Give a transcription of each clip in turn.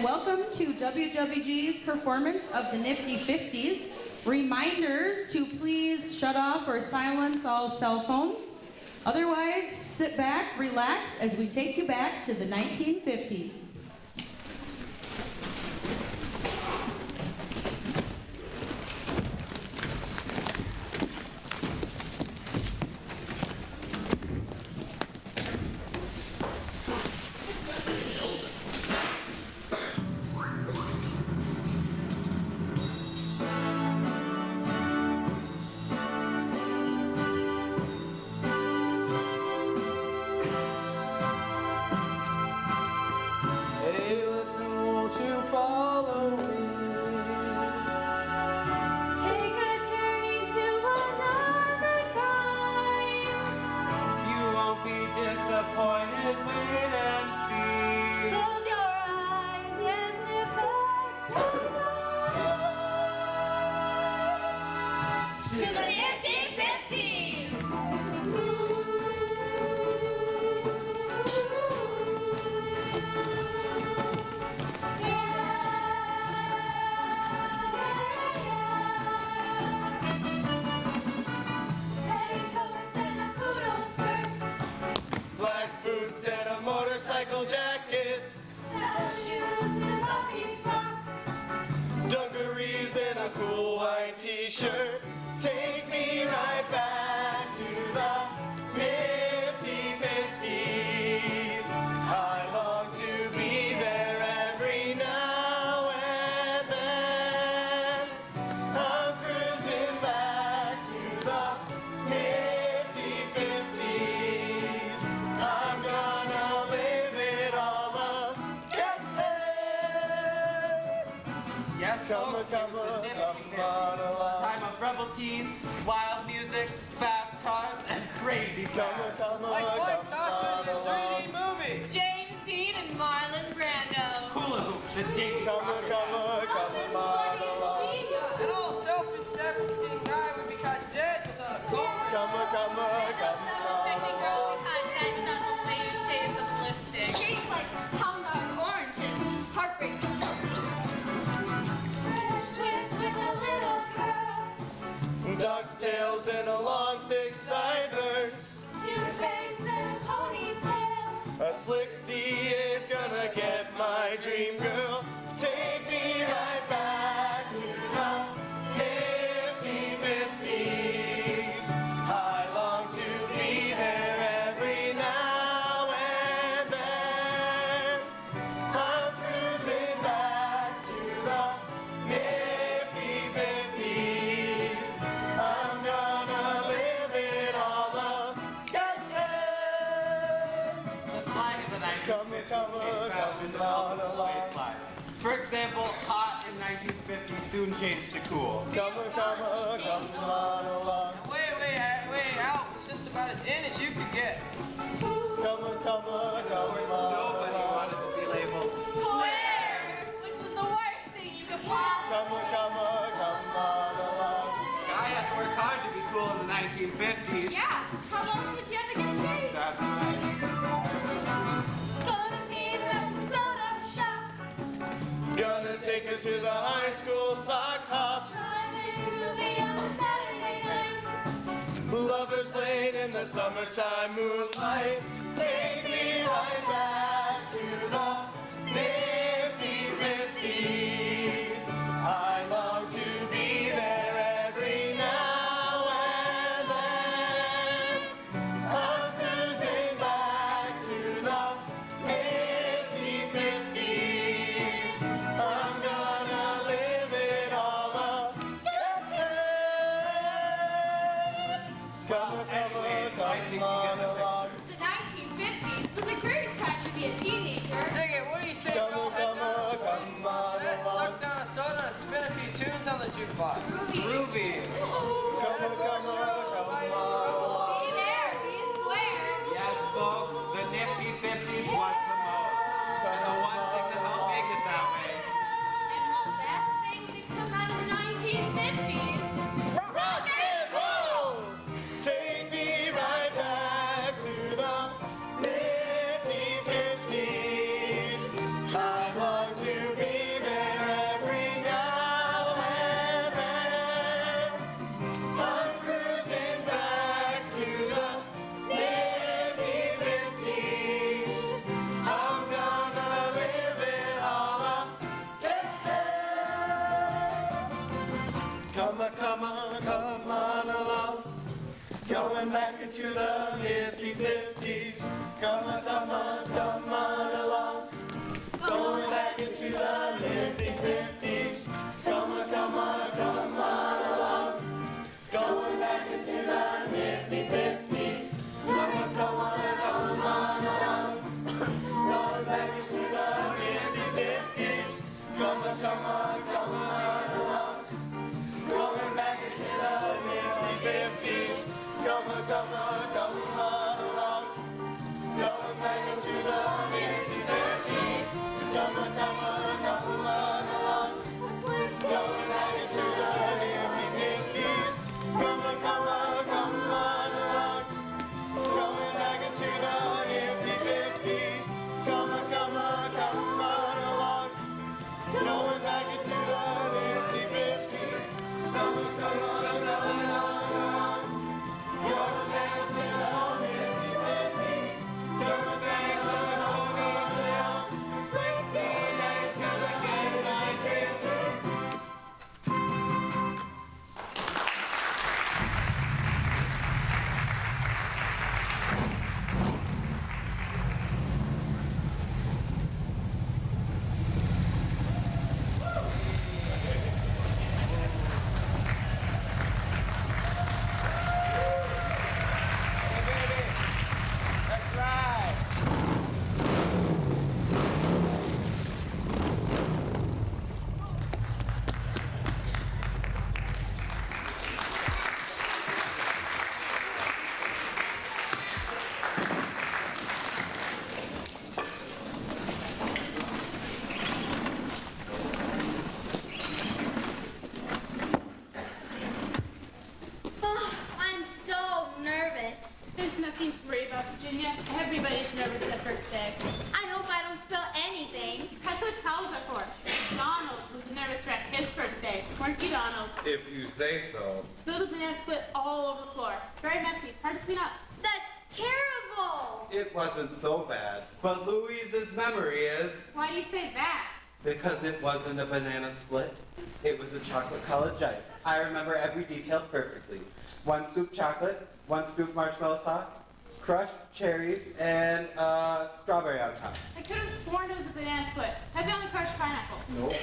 and welcome to WWG's performance of the Nifty 50s. Reminders to please shut off or silence all cell phones. Otherwise, sit back, relax as we take you back to the 1950s. Hey, listen, won't you follow me? Take a journey to another time. You won't be disappointed, wait and see. Close your eyes and sit back to the Nifty 50s. Black boots and a motorcycle jacket, Shoes and puffy socks. dungarees and a cool white t-shirt. Take me right back to the Nifty 50s. I long to be there every now and then. I'm cruising back to the Nifty 50s. I'm gonna live it all again. Yes, Come folks, on, it was the Nifty come 50s. on along. Time of rebel teens, wild music, fast cars, and crazy Come cars. Like flying saucers in 3D movies. James Dean and Marlon Brando. Hula hoops and dating Come on along. An old selfish, snapping guy would be caught dead without a comb. Come on. Self-respecting girl behind diamond on the lady shades of lipstick. Shades like pound dog orange and heartbreak hotel. Fresh twist with a little curl. DuckTales and a long, thick sideburns. New bangs and a ponytail. A slick DA's gonna get my dream girl. Take me right back to the Nifty 50s. I long to be there every now and then. I'm cruising back to the Nifty 50s. I'm gonna live it all again. The slang of the 1950s Come on, came faster than come Elvis's on. waistline. For example, hot in 1950 soon changed to cool. Come on along. Wait, Al, it's just about as in as you could get. Come on Nobody wanted along. to be labeled. Swear, which is the worst thing you could possibly. Come on along. Guy had to work hard to be cool in the 1950s. Yeah, how else would you ever get paid? That's right. Gonna meet at the soda shop. Gonna take her to the high school sock hop. Driving movie on a Saturday night. Lovers lane in the summertime moonlight. Take me right back to the Nifty 50s. I long to be there every now and then. I'm cruising back to the Nifty 50s. I'm gonna live it all again. Come on along. The 1950s was a great time to be a teenager. Dig it, what do you say? Come Go on, head come down on, to the come police on station, along. suck down a soda and spin a few tunes on the jukebox. Groovy. Come on along. Be there, be square. Yes, folks, the Nifty 50s was the most. And the one thing that helped make it that way. And the best thing to come out of the 1950s. Rock and roll! Take me right back to the Nifty 50s. I long to Going back into the Nifty 50s. Come on, come on, come on along. Going back into the Nifty 50s. Come on, come on, come on along. Going back into the Nifty 50s. Come on, come on, come on along. Going back into the Nifty 50s. Come on, come on, come on along. Going back into the Nifty 50s. Come on, come on, come on along. Going back into the Nifty 50s. Come on, come on, come on along. Going back into the Nifty 50s. Come on, come on, come on along. Going back into the Nifty 50s. Come on, come on, come on along. Going back into the Nifty 50s. Come on, come on, come on along. Going back into the Nifty 50s. Come on, back into the Nifty 50s. It's like a day that's gonna get my dreams. Hey, baby. Let's ride. I'm so nervous. There's nothing to worry about, Virginia. Everybody's nervous at first day. I hope I don't spill anything. That's what towels are for. Donald was a nervous wreck his first day. Weren't you, Donald? If you say so. Spilled a banana split all over the floor. Very messy. Hard to clean up. That's terrible. It wasn't so bad. But Louise's memory is Why do you say that? because it wasn't a banana split. It was a chocolate college ice. I remember every detail perfectly. 1 scoop chocolate, 1 scoop marshmallow sauce, crushed cherries, and strawberry on top. I could have sworn it was a banana split. I found the crushed pineapple. Nope,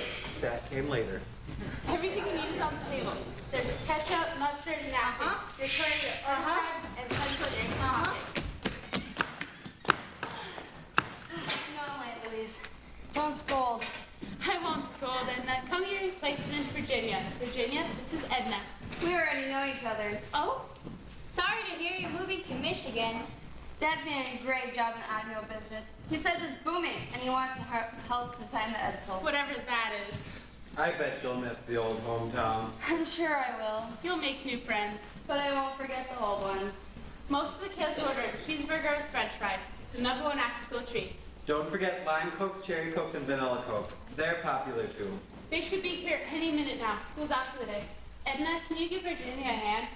that came later. Everything you need is on the table. There's ketchup, mustard, and napkins. Your curry, your and pencil in your pocket. No way, Louise. Don't scold. I won't scold, Edna. Come here and replacement Virginia. Virginia, this is Edna. We already know each other. Oh? Sorry to hear you're moving to Michigan. Dad's doing a great job in the automobile business. He says it's booming, and he wants to help design the Edsel. Whatever that is. I bet you'll miss the old hometown. I'm sure I will, You'll make new friends. but I won't forget the old ones. Most of the kids order a cheeseburger with french fries. It's the #1 after-school treat. Don't forget lime cokes, cherry cokes, and vanilla cokes. They're popular too. They should be here any minute now. School's out for the day. Edna, can you give Virginia a hand?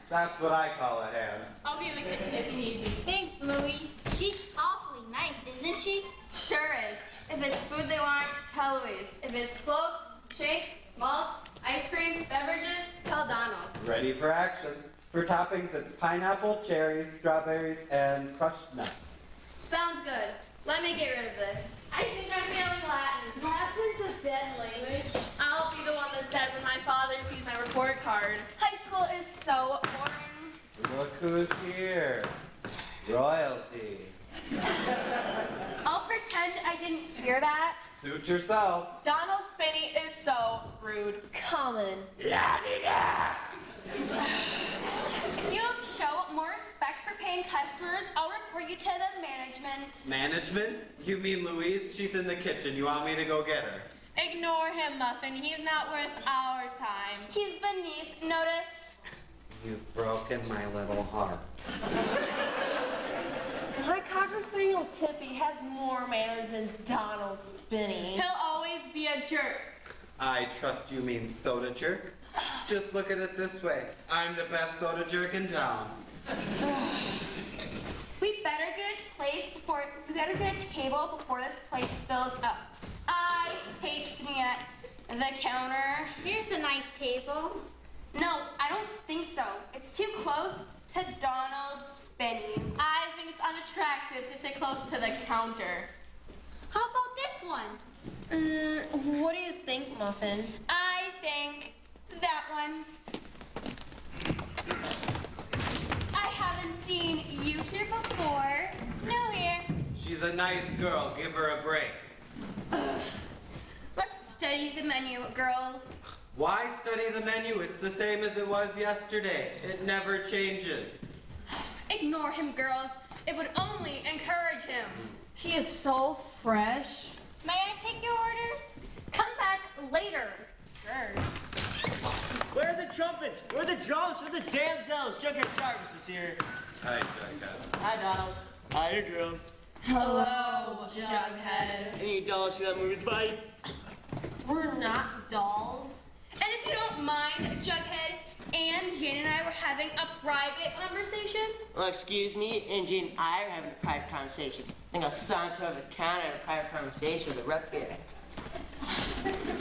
That's what I call a hand. I'll be in the kitchen if you need me. Thanks, Louise. She's awfully nice, isn't she? Sure is. If it's food they want, tell Louise. If it's floats, shakes, malts, ice cream, beverages, tell Donald. Ready for action. For toppings, it's pineapple, cherries, strawberries, and crushed nuts. Sounds good. Let me get rid of this. I think I'm failing Latin. Latin's a dead language. I'll be the one that's dead when my father sees my report card. High school is so boring. Look who's here. Royalty. I'll pretend I didn't hear that. Suit yourself. Donald Spinney is so rude. Common. La-di-da. If you don't show more respect for paying customers, I'll report you to the management. Management? You mean Louise? She's in the kitchen. You want me to go get her? Ignore him, Muffin. He's not worth our time. He's beneath notice. You've broken my little heart. My Cocker Spaniel Tippy has more manners than Donald Spinney. He'll always be a jerk. I trust you mean soda jerk. Just look at it this way. I'm the best soda jerk in town. We better get a table before this place fills up. I hate sitting at the counter. Here's a nice table. No, I don't think so. to Donald's spinning. I think it's unattractive to sit close to the counter. How about this one? What do you think, Muffin? I think that one. I haven't seen you here before. No here. She's a nice girl. Give her a break. Let's study the menu, girls. Why study the menu? It's the same as it was yesterday. It never changes. Ignore him, girls. It would only encourage him. He is so fresh. May I take your orders? Come back later. Sure. Where are the trumpets? Where are the drums? Where are the damsels? Jughead Jarvis is here. Hi, Jughead. Hi, Donald. Hi, your girl. Hello, Jughead. Any dolls see that movie with the bite? We're not dolls. And if you don't mind, Jughead, Ann, Jane, and I were having a private conversation. Well, excuse me, and Jane and I are having a private conversation. I think I'll saunter over the counter and have a private conversation with a rep here.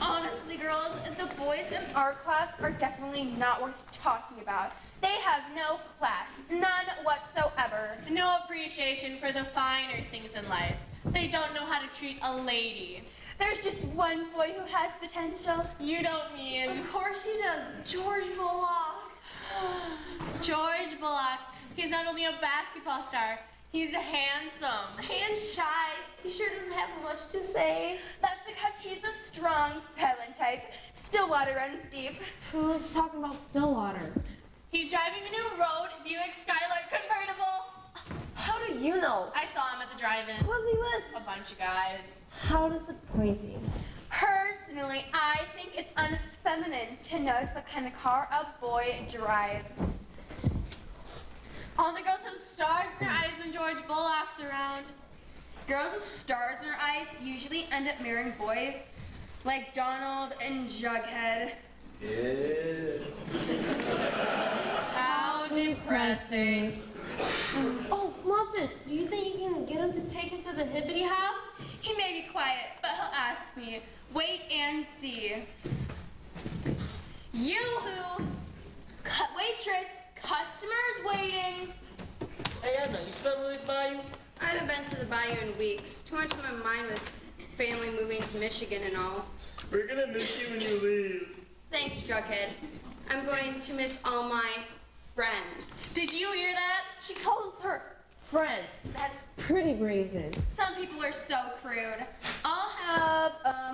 Honestly, girls, the boys in our class are definitely not worth talking about. They have no class, none whatsoever. No appreciation for the finer things in life. They don't know how to treat a lady. There's just one boy who has potential. You don't mean Of course he does. George Bullock. George Bullock. He's not only a basketball star, he's handsome. And shy. He sure doesn't have much to say. That's because he's the strong, silent type. Stillwater runs deep. Who's talking about Stillwater? He's driving a new road Buick Skylark convertible. How do you know? I saw him at the drive-in. Who was he with? A bunch of guys. How disappointing. Personally, I think it's unfeminine to notice what kind of car a boy drives. All the girls have stars in their eyes when George Bullock's around. Girls with stars in their eyes usually end up marrying boys like Donald and Jughead. Yeah. How depressing. Oh, Muffin, do you think you can get him to take him to the hippity hop? He may be quiet, but he'll ask me. Wait and see. Yoo-hoo! Waitress, customers waiting. Hey, Edna, you still moving by? I haven't been to the bayou in weeks. Too much on my mind with family moving to Michigan and all. We're gonna miss you when you leave. Thanks, Jughead. I'm going to miss all my friends. Did you hear that? She calls her friend. That's pretty brazen. Some people are so crude. I'll have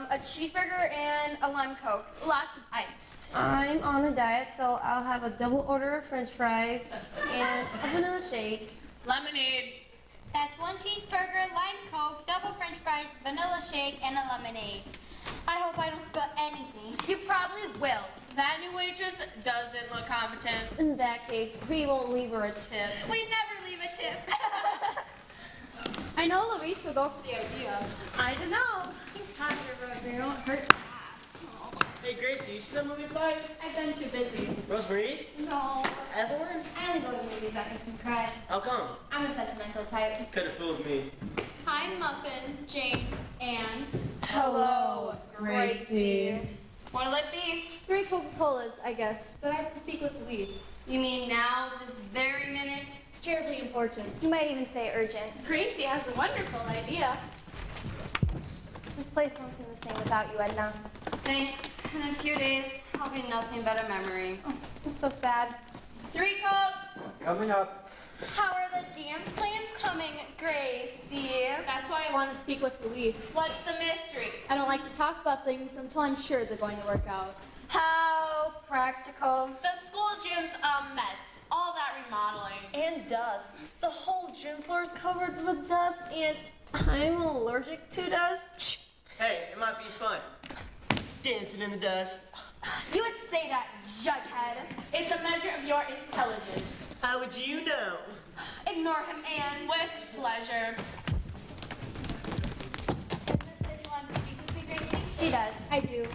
a cheeseburger and a lime coke. Lots of ice. I'm on a diet, so I'll have a double order of french fries and a vanilla shake. Lemonade. That's one cheeseburger, lime coke, double french fries, vanilla shake, and a lemonade. I hope I don't spill anything. You probably will. That new waitress doesn't look competent. In that case, we won't leave her a tip. We never leave a tip. I know Luis will go for the idea. I don't know. Positive road won't hurt to ask. Hey, Gracie, you still moving by? I've been too busy. Rosemary? No. Evelyn? I only go to movies that make me cry. How come? I'm a sentimental type. Could have fooled me. Hi, Muffin, Jane, And Hello, Gracie. What'll it be? 3 Coca-Colas, I guess. But I have to speak with Luis. You mean now, this very minute? It's terribly important. You might even say urgent. Gracie has a wonderful idea. This place won't seem the same without you, Edna. Thanks. In a few days, I'll be nothing but a memory. It's so sad. 3 Cokes. Coming up. How are the dance plans coming, Gracie? That's why I want to speak with Luis. What's the mystery? I don't like to talk about things until I'm sure they're going to work out. How practical. The school gym's a mess. All that remodeling. And dust. The whole gym floor is covered with dust, and I'm allergic to dust. Hey, it might be fun. Dancing in the dust. You would say that, Jughead. It's a measure of your intelligence. How would you know? Ignore him, Anne. With pleasure. She does. I do.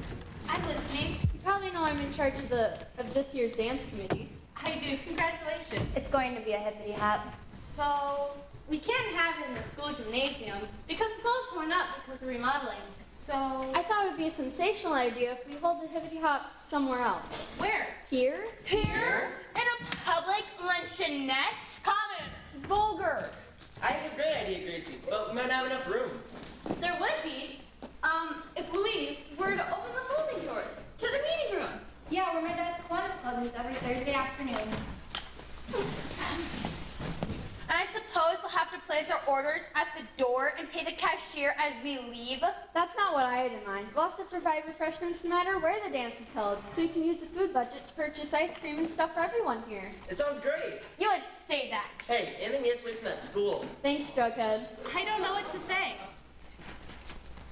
I'm listening. You probably know I'm in charge of this year's dance committee. I do. Congratulations. It's going to be a hippity hop. So we can't have it in the school gymnasium because it's all torn up because of remodeling. So, I thought it would be a sensational idea if we hold the hippity hop somewhere else. where? Here? Here? In a public luncheon Annette? Common. Vulgar. I have a great idea, Gracie, but we might not have enough room. There would be, if Louise were to open the folding doors to the meeting room. Yeah, where my dad's Kiwanis Club is every Thursday afternoon. And I suppose we'll have to place our orders at the door and pay the cashier as we leave. That's not what I had in mind. We'll have to provide refreshments no matter where the dance is held, so we can use the food budget to purchase ice cream and stuff for everyone here. It sounds great. You would say that. Hey, anything gets away from that school. Thanks, Jughead. I don't know what to say.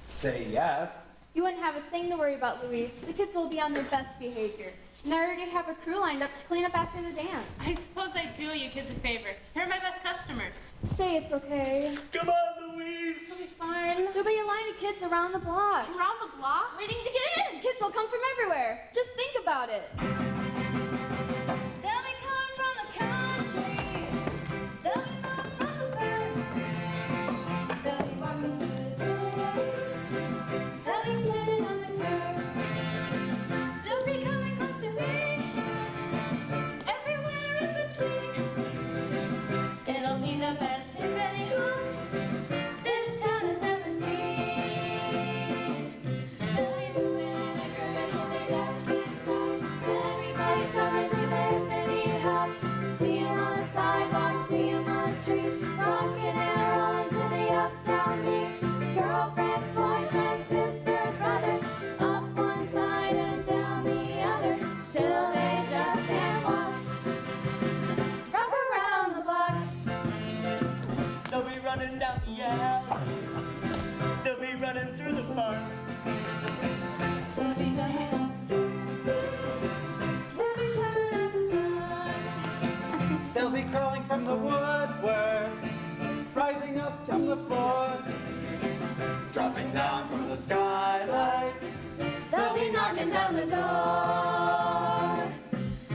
Say yes. You wouldn't have a thing to worry about, Louise. The kids will be on their best behavior. And I already have a crew lined up to clean up after the dance. I suppose I do you kids a favor. Here are my best customers. Say it's okay. Come on, Louise. It'll be fun. There'll be a line of kids around the block. Around the block, waiting to get in. Kids will come from everywhere. Just think about it. They'll be coming from the country. They'll be moving from the birds. They'll be walking through the city. They'll be sitting on the curb. They'll be coming close to vision. Everywhere in between. It'll be the best if anyone this town has ever seen. They'll be moving in a groove until they just can't stop. Everybody's coming to the hippity hop. See 'em on the sidewalk, see 'em on the street, rocking and rolling to the uptown beat. Girlfriends, boyfriends, sisters, brother, up one side and down the other, till they just can't walk. Rock around the block. They'll be running down the alley. They'll be running through the park. They'll be jumping up they'll be coming up the park. They'll be crawling from the woodwork, rising up from the floor, dropping down from the skylight. They'll be knocking down the door.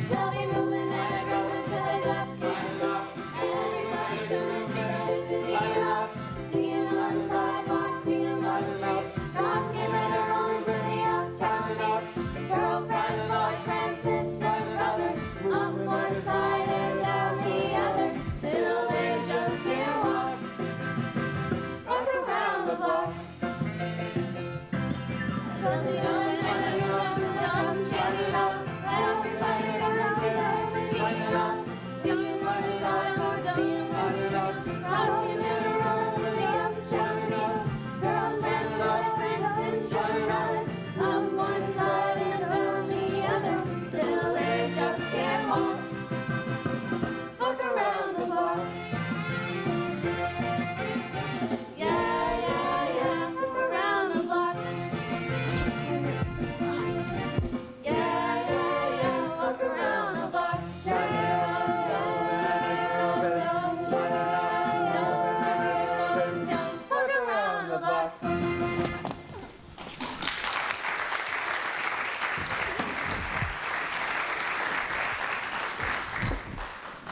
They'll be moving and a grooving till they just can't stop. Everybody's coming to the hippity hop. See 'em on the sidewalk, see 'em on the street, rocking and a rolling to the uptown beat. Girlfriends, boyfriends, sisters, brother, up one side and down the other, till they just can't walk. Rock around the block. They'll be going and a grooving till they just can't stop. Everybody's coming to the hippity hop. See 'em on the sidewalk, see 'em on the street, rocking and a rolling to the uptown beat. Girlfriends, boyfriends, sisters, brother, up one side and down the other, till they just can't walk. Walk around the block. Yeah, yeah, yeah, walk around the block. Yeah, yeah, yeah, walk around the block. Yeah, yeah, yeah, walk around the block.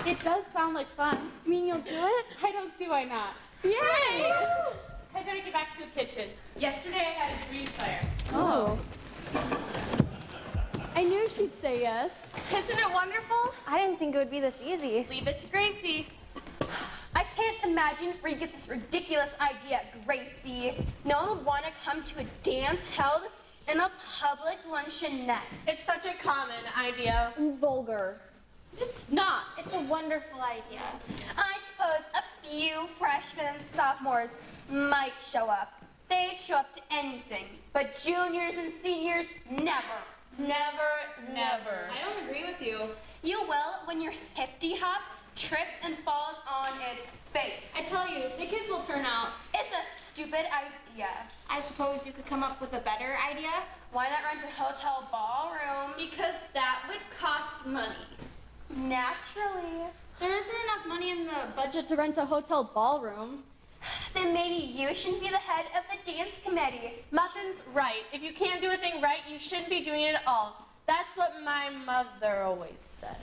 It does sound like fun. You mean you'll do it? I don't see why not. Yay! I better get back to the kitchen. Yesterday I had a grease fire. Oh. I knew she'd say yes. Isn't it wonderful? I didn't think it would be this easy. Leave it to Gracie. I can't imagine where you get this ridiculous idea, Gracie. No one would want to come to a dance held in a public luncheonette. It's such a common idea. Vulgar. It's not. It's a wonderful idea. I suppose a few freshmen and sophomores might show up. They'd show up to anything. But juniors and seniors, never. Never, never. I don't agree with you. You will when your hippity hop trips and falls on its face. I tell you, the kids will turn out. It's a stupid idea. I suppose you could come up with a better idea. Why not rent a hotel ballroom? Because that would cost money. Naturally. There isn't enough money in the budget to rent a hotel ballroom. Then maybe you shouldn't be the head of the dance committee. Muffin's right. If you can't do a thing right, you shouldn't be doing it at all. That's what my mother always said.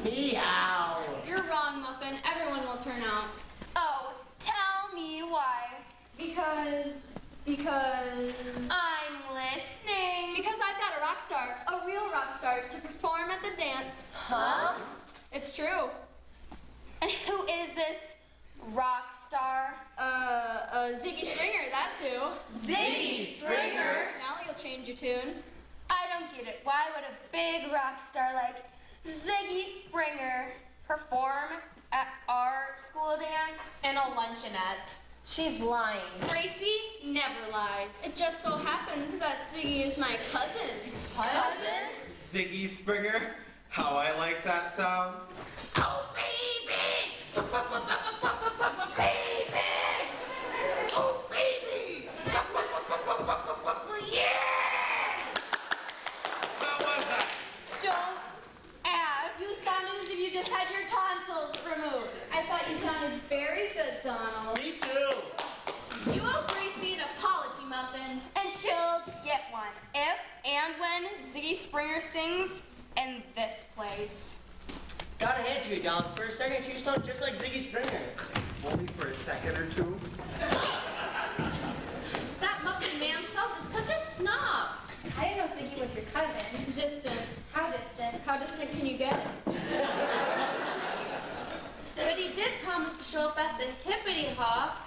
Meow. You're wrong, Muffin. Everyone will turn out. Oh, tell me why. Because I'm listening. Because I've got a rock star, a real rock star, to perform at the dance. Huh? It's true. is this rock star? Ziggy Springer, that's who. Ziggy Springer? Now you'll change your tune. I don't get it. Why would a big rock star like Ziggy Springer perform at our school dance? And a luncheonette. She's lying. Gracie never lies. It just so happens that Ziggy is my cousin. Cousin? Ziggy Springer, how I like that sound. Oh, baby! Baby! Oh, baby! Yeah! How was that? Don't ask. You sounded as if you just had your tonsils removed. I thought you sounded very good, Donald. Me too. You owe Gracie an apology muffin. And she'll get one if and when Ziggy Springer sings in this place. Gotta hand you, Donald. For a second, you sound just like Ziggy Springer. Only for a second or two. That muffin man felt is such a snob. I didn't know Ziggy was your cousin. Distant. How distant? How distant can you get? But he did promise to show up at the hippity hop.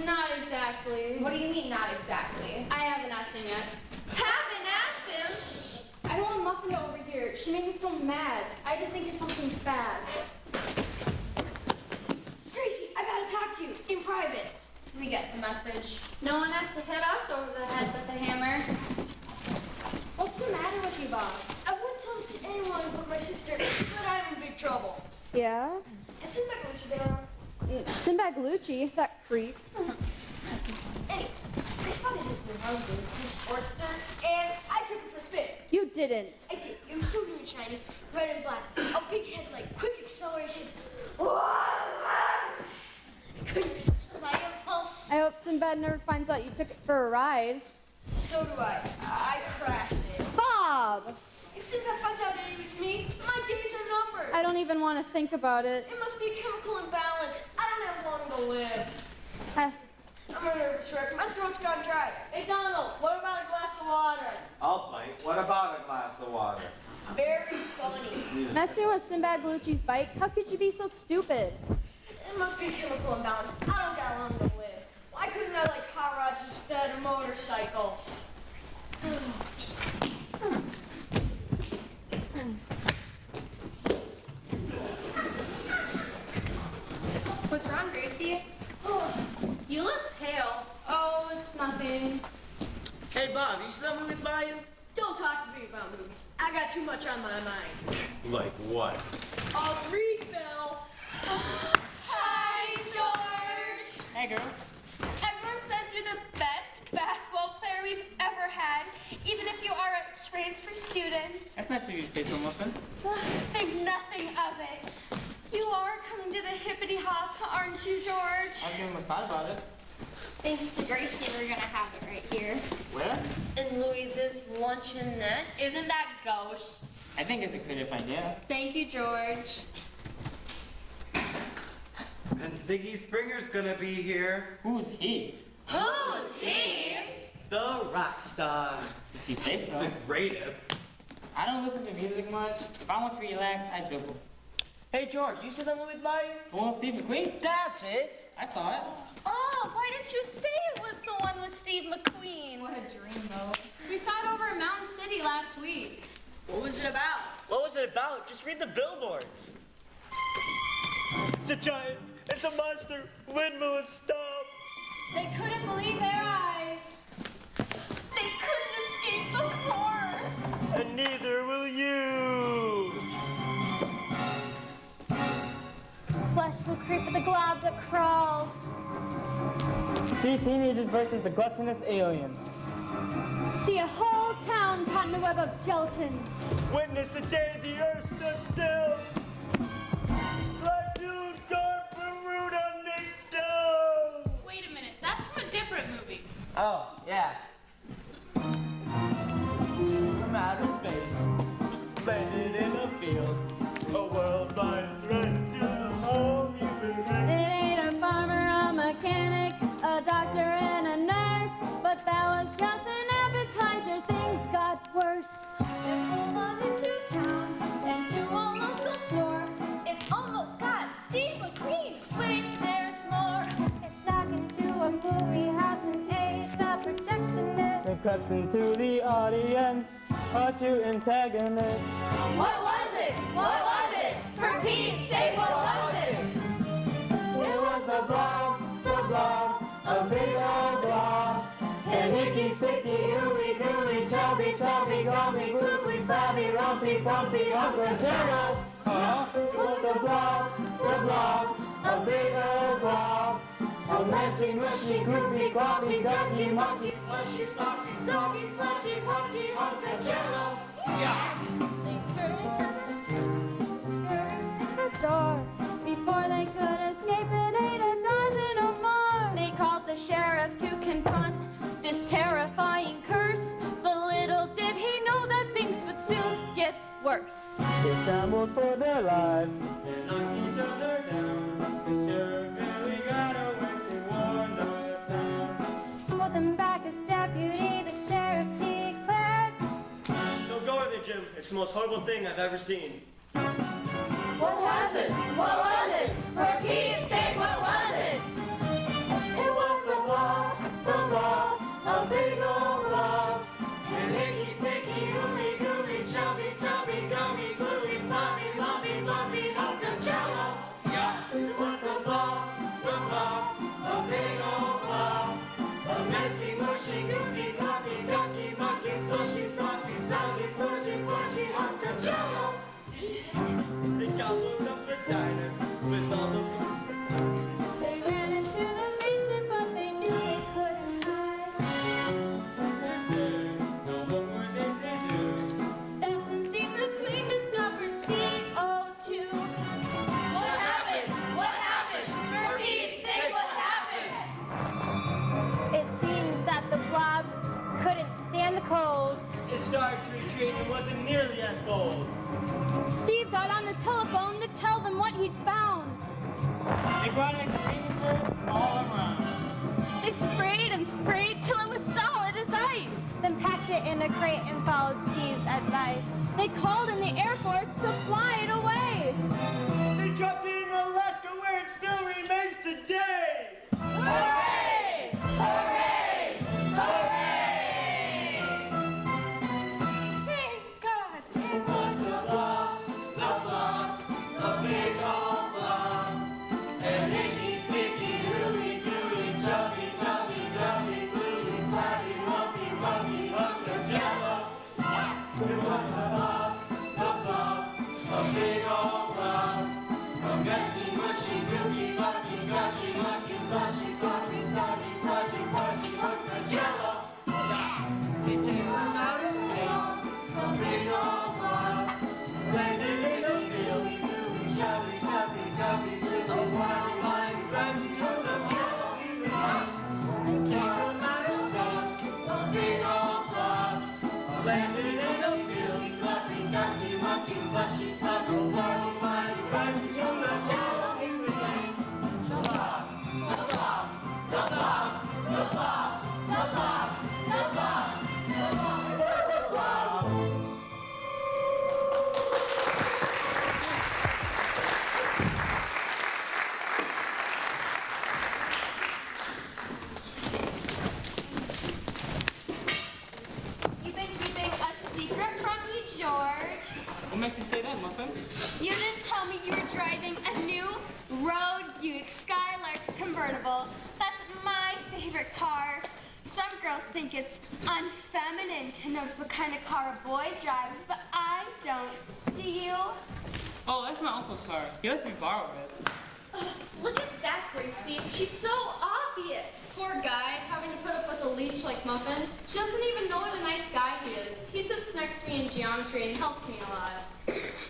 Not exactly. What do you mean, not exactly? I haven't asked him yet. Haven't asked him. I don't want Muffin over here. She made me so mad. I had to think of something fast. Gracie, I gotta talk to you in private. We get the message. No one has to hit us over the head with a hammer. What's the matter with you, Bob? I wouldn't tell this to anyone but my sister, but I'm in big trouble. Yeah? It seems like what you there. Simbaglucci, that creep. Hey, I spotted his new hard boots, his Sportster, and I took it for a spin. You didn't. I did. It was so new and shiny, red and black. A big headlight, quick acceleration. I couldn't resist my impulse. I hope Sinbad never finds out you took it for a ride. So do I. I crashed it. Bob! If Sinbad finds out it was me, my days are numbered. I don't even want to think about it. It must be a chemical imbalance. I don't have long to live. I- I'm a nervous wreck. My throat's gone dry. Hey, Donald, what about a glass of water? I'll bite. What about a glass of water? Very funny. Messing with Simbaglucci's bike? How could you be so stupid? It must be a chemical imbalance. I don't got long to live. Why couldn't I like hot rods instead of motorcycles? What's wrong, Gracie? You look pale. Oh, it's nothing. Hey, Bob, you still moving by you? Don't talk to me about movies. I got too much on my mind. Like what? I'll read, Bill. Hi, George. Hey, girls. Everyone says you're the best basketball player we've ever had, even if you are a transfer student. That's nice of you to say so, Muffin. Think nothing of it. You are coming to the hippity hop, aren't you, George? I've given a thought about it. Thanks to Gracie, we're gonna have it right here. Where? In Louise's luncheonette. Isn't that gauche? I think it's a creative idea. Thank you, George. And Ziggy Springer's gonna be here. Who's he? Who's he? The rock star. If you say so. The greatest. I don't listen to music much. If I want to relax, I dribble. Hey, George, you see that movie by you? The one with Steve McQueen? That's it. I saw it. Oh, why didn't you say it was the one with Steve McQueen? What a dream, though. We saw it over in Mountain City last week. What was it about? What was it about? Just read the billboards. It's a giant. It's a monster. Windmill and stop. They couldn't believe their eyes. They couldn't escape the horror. And neither will you. Flesh will creep with the glob that crawls. See teenagers versus the gluttonous alien. See a whole town caught in a web of gelatin. Witness the day the earth stood still. Like you, dark Bermuda, Nick down. Wait a minute. That's from a different movie. Oh, yeah. From outer space, landed in a field, a worldwide threat to all human It race. ain't a farmer, a mechanic, a doctor, and a nurse. But that was just an appetizer. Things got worse. It pulled on into town, into a local store. It almost got Steve McQueen. Wait crept into the audience. A true antagonist. What was it? What was it? For Pete's sake, what was it? It was the blob, a big old blob. And icky, sticky, ooey, gooey, chubby, chubby, gummy, gluey, flabby, lumpy, bumpy, Uncle Jello. It was the blob, a big old blob. A messy, mushy, groupy, gloppy, ducky, monkey, slushy, sloppy, soggy, sludgy, punchy, Uncle Jello. They scurried to the door. Before they could escape, it ate a dozen or more. They called the sheriff to confront this terrifying curse. But little did he know that things would soon get worse. They scrambled for their lives and knocked each other down. The sheriff barely got away to warn the town. Pulled them back as deputy, the sheriff declared. Don't go with it, Jim. It's the most horrible thing I've ever seen. What was it? What was it? For Pete's sake, what was it? It was the blob, a big old blob. And icky, sticky, ooey, gooey, chubby, chubby, gummy, gluey, floppy, lumpy, bumpy, Uncle Jello. It was the blob, a big old blob. A messy, mushy, goopy, gloppy, ducky, monkey, slushy, sloppy, soggy, sludgy, fudgy, Uncle Jello. They gobbled up the diner with all the They ran into the basement, but they knew they couldn't hide. What were they to do? That's when Steve McQueen discovered CO2. What happened? What happened? For Pete's sake, what happened? It seems that the blob couldn't stand the cold. It started to retreat and wasn't nearly as bold. Steve got on the telephone to tell them what he'd found. They brought extinguishers all around. They sprayed and sprayed till it was solid as ice. Then packed it in a crate and followed Steve's advice. They called in the Air Force to fly it away. They dropped it in Alaska where it still remains today. Hooray! Hooray! Hooray! Thank God. It was the blob, a big old blob. And icky, sticky, ooey, gooey, chubby, chubby, gummy, gluey, flabby, lumpy, monkey, Uncle Jello. It was the blob, a big old blob. A messy, mushy, goopy, lucky, gucky, monkey, slushy, sloppy, soggy, sludgy, fudgy, Uncle Jello. It came from outer space, a big old blob. Landed in the field, chubby, chubby, gummy, little wild line, grungy, Uncle Jello. It came from outer space, a big old blob. Landed in the field, fluffy, ducky, monkey, slushy, sloppy, slurry, slimy, grungy, Uncle Jello. He remains the blob, the blob, the blob, the blob, the blob, the blob, the blob. It was a blob. You've been keeping a secret from me, George. What makes you say that, Muffin? You didn't tell me you were driving a new Road Buick Skylark convertible. That's my favorite car. Some girls think it's unfeminine to notice what kind of car a boy drives, but I don't. Do you? Oh, that's my uncle's car. He lets me borrow it. Look at that, Gracie. She's so obvious. Poor guy, having to put up with a leech like Muffin. She doesn't even know what a nice guy he is. He sits next to me in geometry and helps me a lot.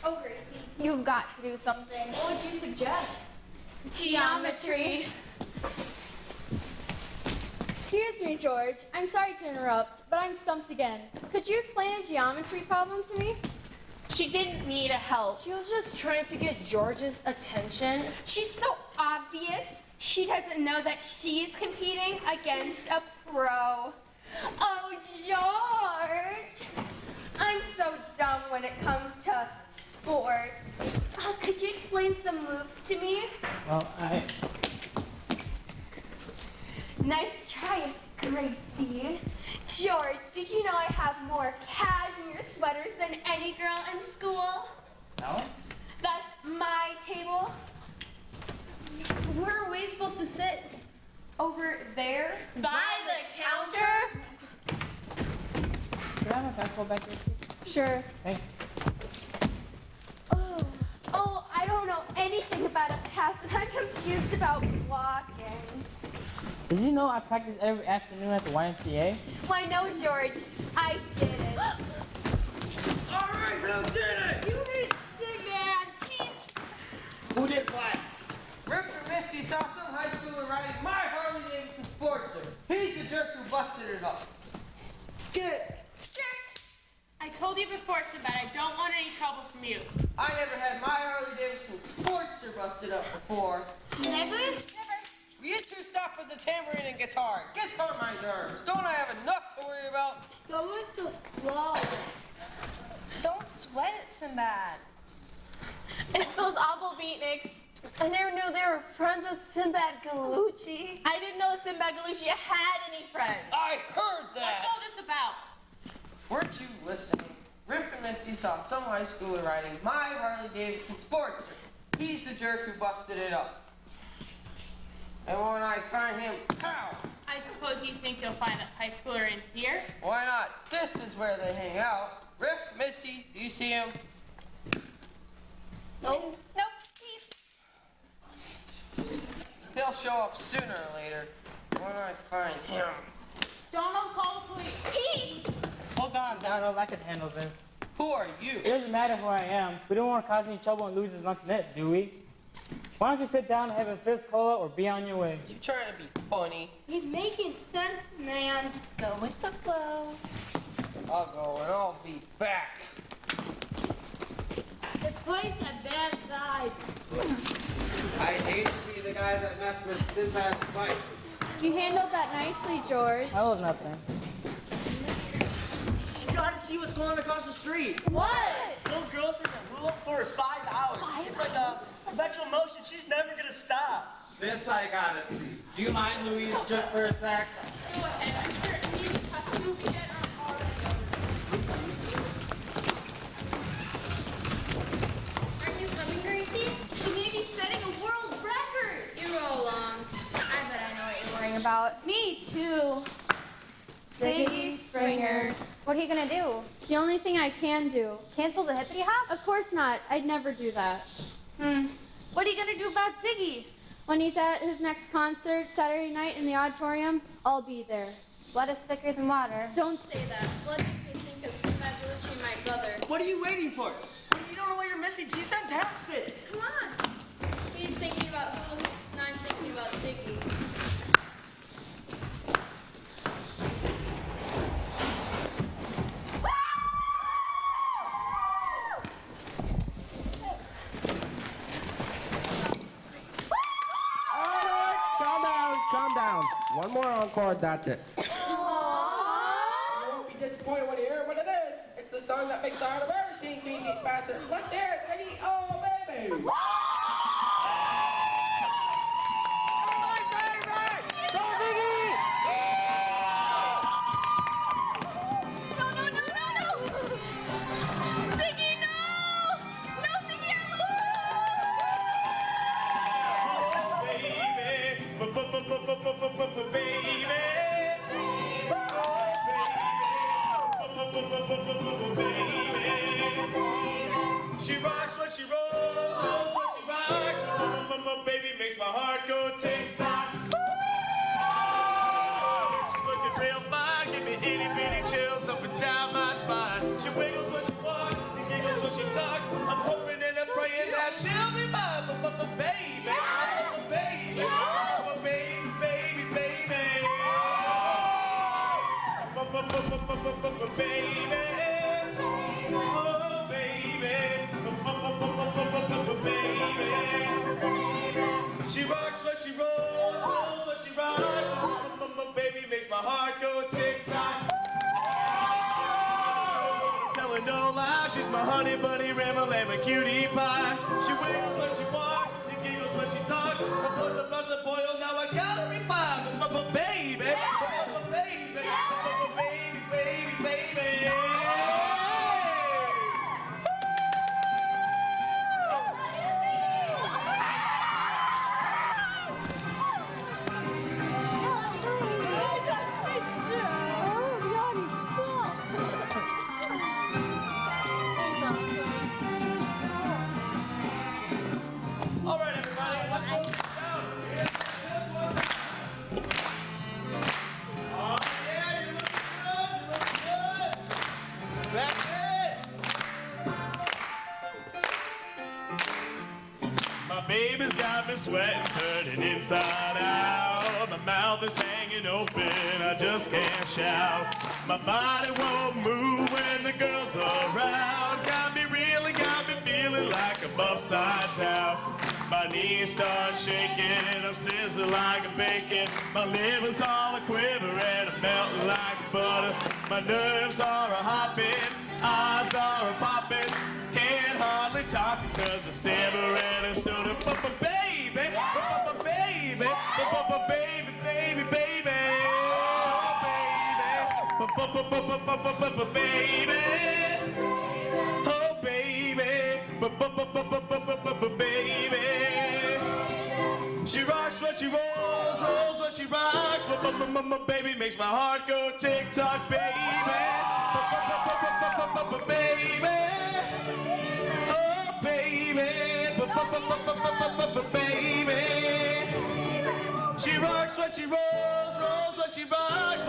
Oh, Gracie, you've got to do something. What would you suggest? Geometry. Excuse me, George. I'm sorry to interrupt, but I'm stumped again. Could you explain a geometry problem to me? She didn't need a help. She was just trying to get George's attention. She's so obvious. She doesn't know that she's competing against a pro. Oh, George! I'm so dumb when it comes to sports. Could you explain some moves to me? Well, Nice try, Gracie. George, did you know I have more cashmere sweaters than any girl in school? No? That's my table. Where are we supposed to sit? Over there. By the counter? Can I have my pencil back here? Sure. Hey. Oh, I don't know anything about a pass, and I'm confused about walking. Did you know I practice every afternoon at the YMCA? Why, no, George, I did it. All right, who did it? You need big man. Who did what? Rip and Misty saw some high schooler riding my Harley Davidson Sportster. He's the jerk who busted it up. Good. I told you before, Sinbad, I don't want any trouble from you. I never had my Harley Davidson Sportster busted up before. Never? You two stop with the tambourine and guitar. It gets on my nerves. Don't I have enough to worry about? Go with the flow. Don't sweat it, Sinbad. It's those awful beatniks. I never knew they were friends with Sinbad Galucci. I didn't know Sinbad Galucci had any friends. I heard that. What's all this about? Weren't you listening? Rip and Misty saw some high schooler riding my Harley Davidson Sportster. He's the jerk who busted it up. And when I find him, pow! I suppose you think you'll find a high schooler in here? Why not? This is where they hang out. Riff, Misty, do you see him? Nope. Nope. He'll show up sooner or later. When I find him. Donald, call the police. Pete! Hold on, Donald. I can handle this. Who are you? It doesn't matter who I am. We don't want to cause any trouble and lose his luncheonette, do we? Why don't you sit down and have a fifth cola or be on your way? You trying to be funny? He's making sense, man. Go with the flow. I'll go and I'll be back. The place had bad vibes. I hate to be the guy that messed with Sinbad's bike. You handled that nicely, George. That was nothing. You gotta see what's going on across the street. What? Little girl's been a rule for 5 hours. It's like a perpetual motion. She's never gonna stop. This I gotta see. Do you mind, Louise, just for a sec? Go ahead. I'm sure these costume shit are already over. Are you coming, Gracie? She may be setting a world record. You roll along. I bet I know what you're worrying about. Me too. Ziggy Springer. What are you gonna do? The only thing I can do. Cancel the hippity hop? Of course not. I'd never do that. What are you gonna do about Ziggy? When he's at his next concert Saturday night in the auditorium, I'll be there. Blood is thicker than water. Don't say that. Blood makes me think of Sinbad Galucci and my brother. What are you waiting for? You don't know what you're missing. She's fantastic. Come on. He's thinking about hula hoops, and I'm thinking about Ziggy. Calm down. One more encore, that's it. You won't be disappointed when you hear what it is. It's the song that makes the heart of every teen queen beat faster. Let's hear it, Ziggy. Oh, baby. My favorite! Go, Ziggy! No! Ziggy, no! No, Ziggy, She rocks when she rolls when she rocks. Baby makes my heart go tick-tock. She's looking real fine, give me itty-bitty chills up and down my spine. She wiggles when she walks and giggles when she talks. I'm hoping and I'm praying that she'll be mine. Baby, baby, baby, baby, baby. She rocks when she rolls when she rocks. Baby makes my heart go tick-tock. Tell her no lie, she's my honey bunny, ramble, and my cutie pie. She wiggles when she walks and giggles when she talks. My blood's about to boil, now I gotta revive. Baby, baby, baby. My baby's got me sweating, turning inside out. My mouth is hanging open, I just can't shout. My body won't move when the girl's around. Got me feeling like I'm upside down. My knees start shaking, I'm sizzling like a bacon. My liver's all a quiver and I'm melting like butter. My nerves are a hopping, eyes are a popping. Can't hardly talk because I stammer and I stutter. But baby, baby, baby, baby, baby, baby, oh baby, baby. She rocks when she rolls, rolls when she rocks. Baby makes my heart go tick tock, baby. Baby, oh baby, baby. She rocks when she rolls, rolls when she rocks.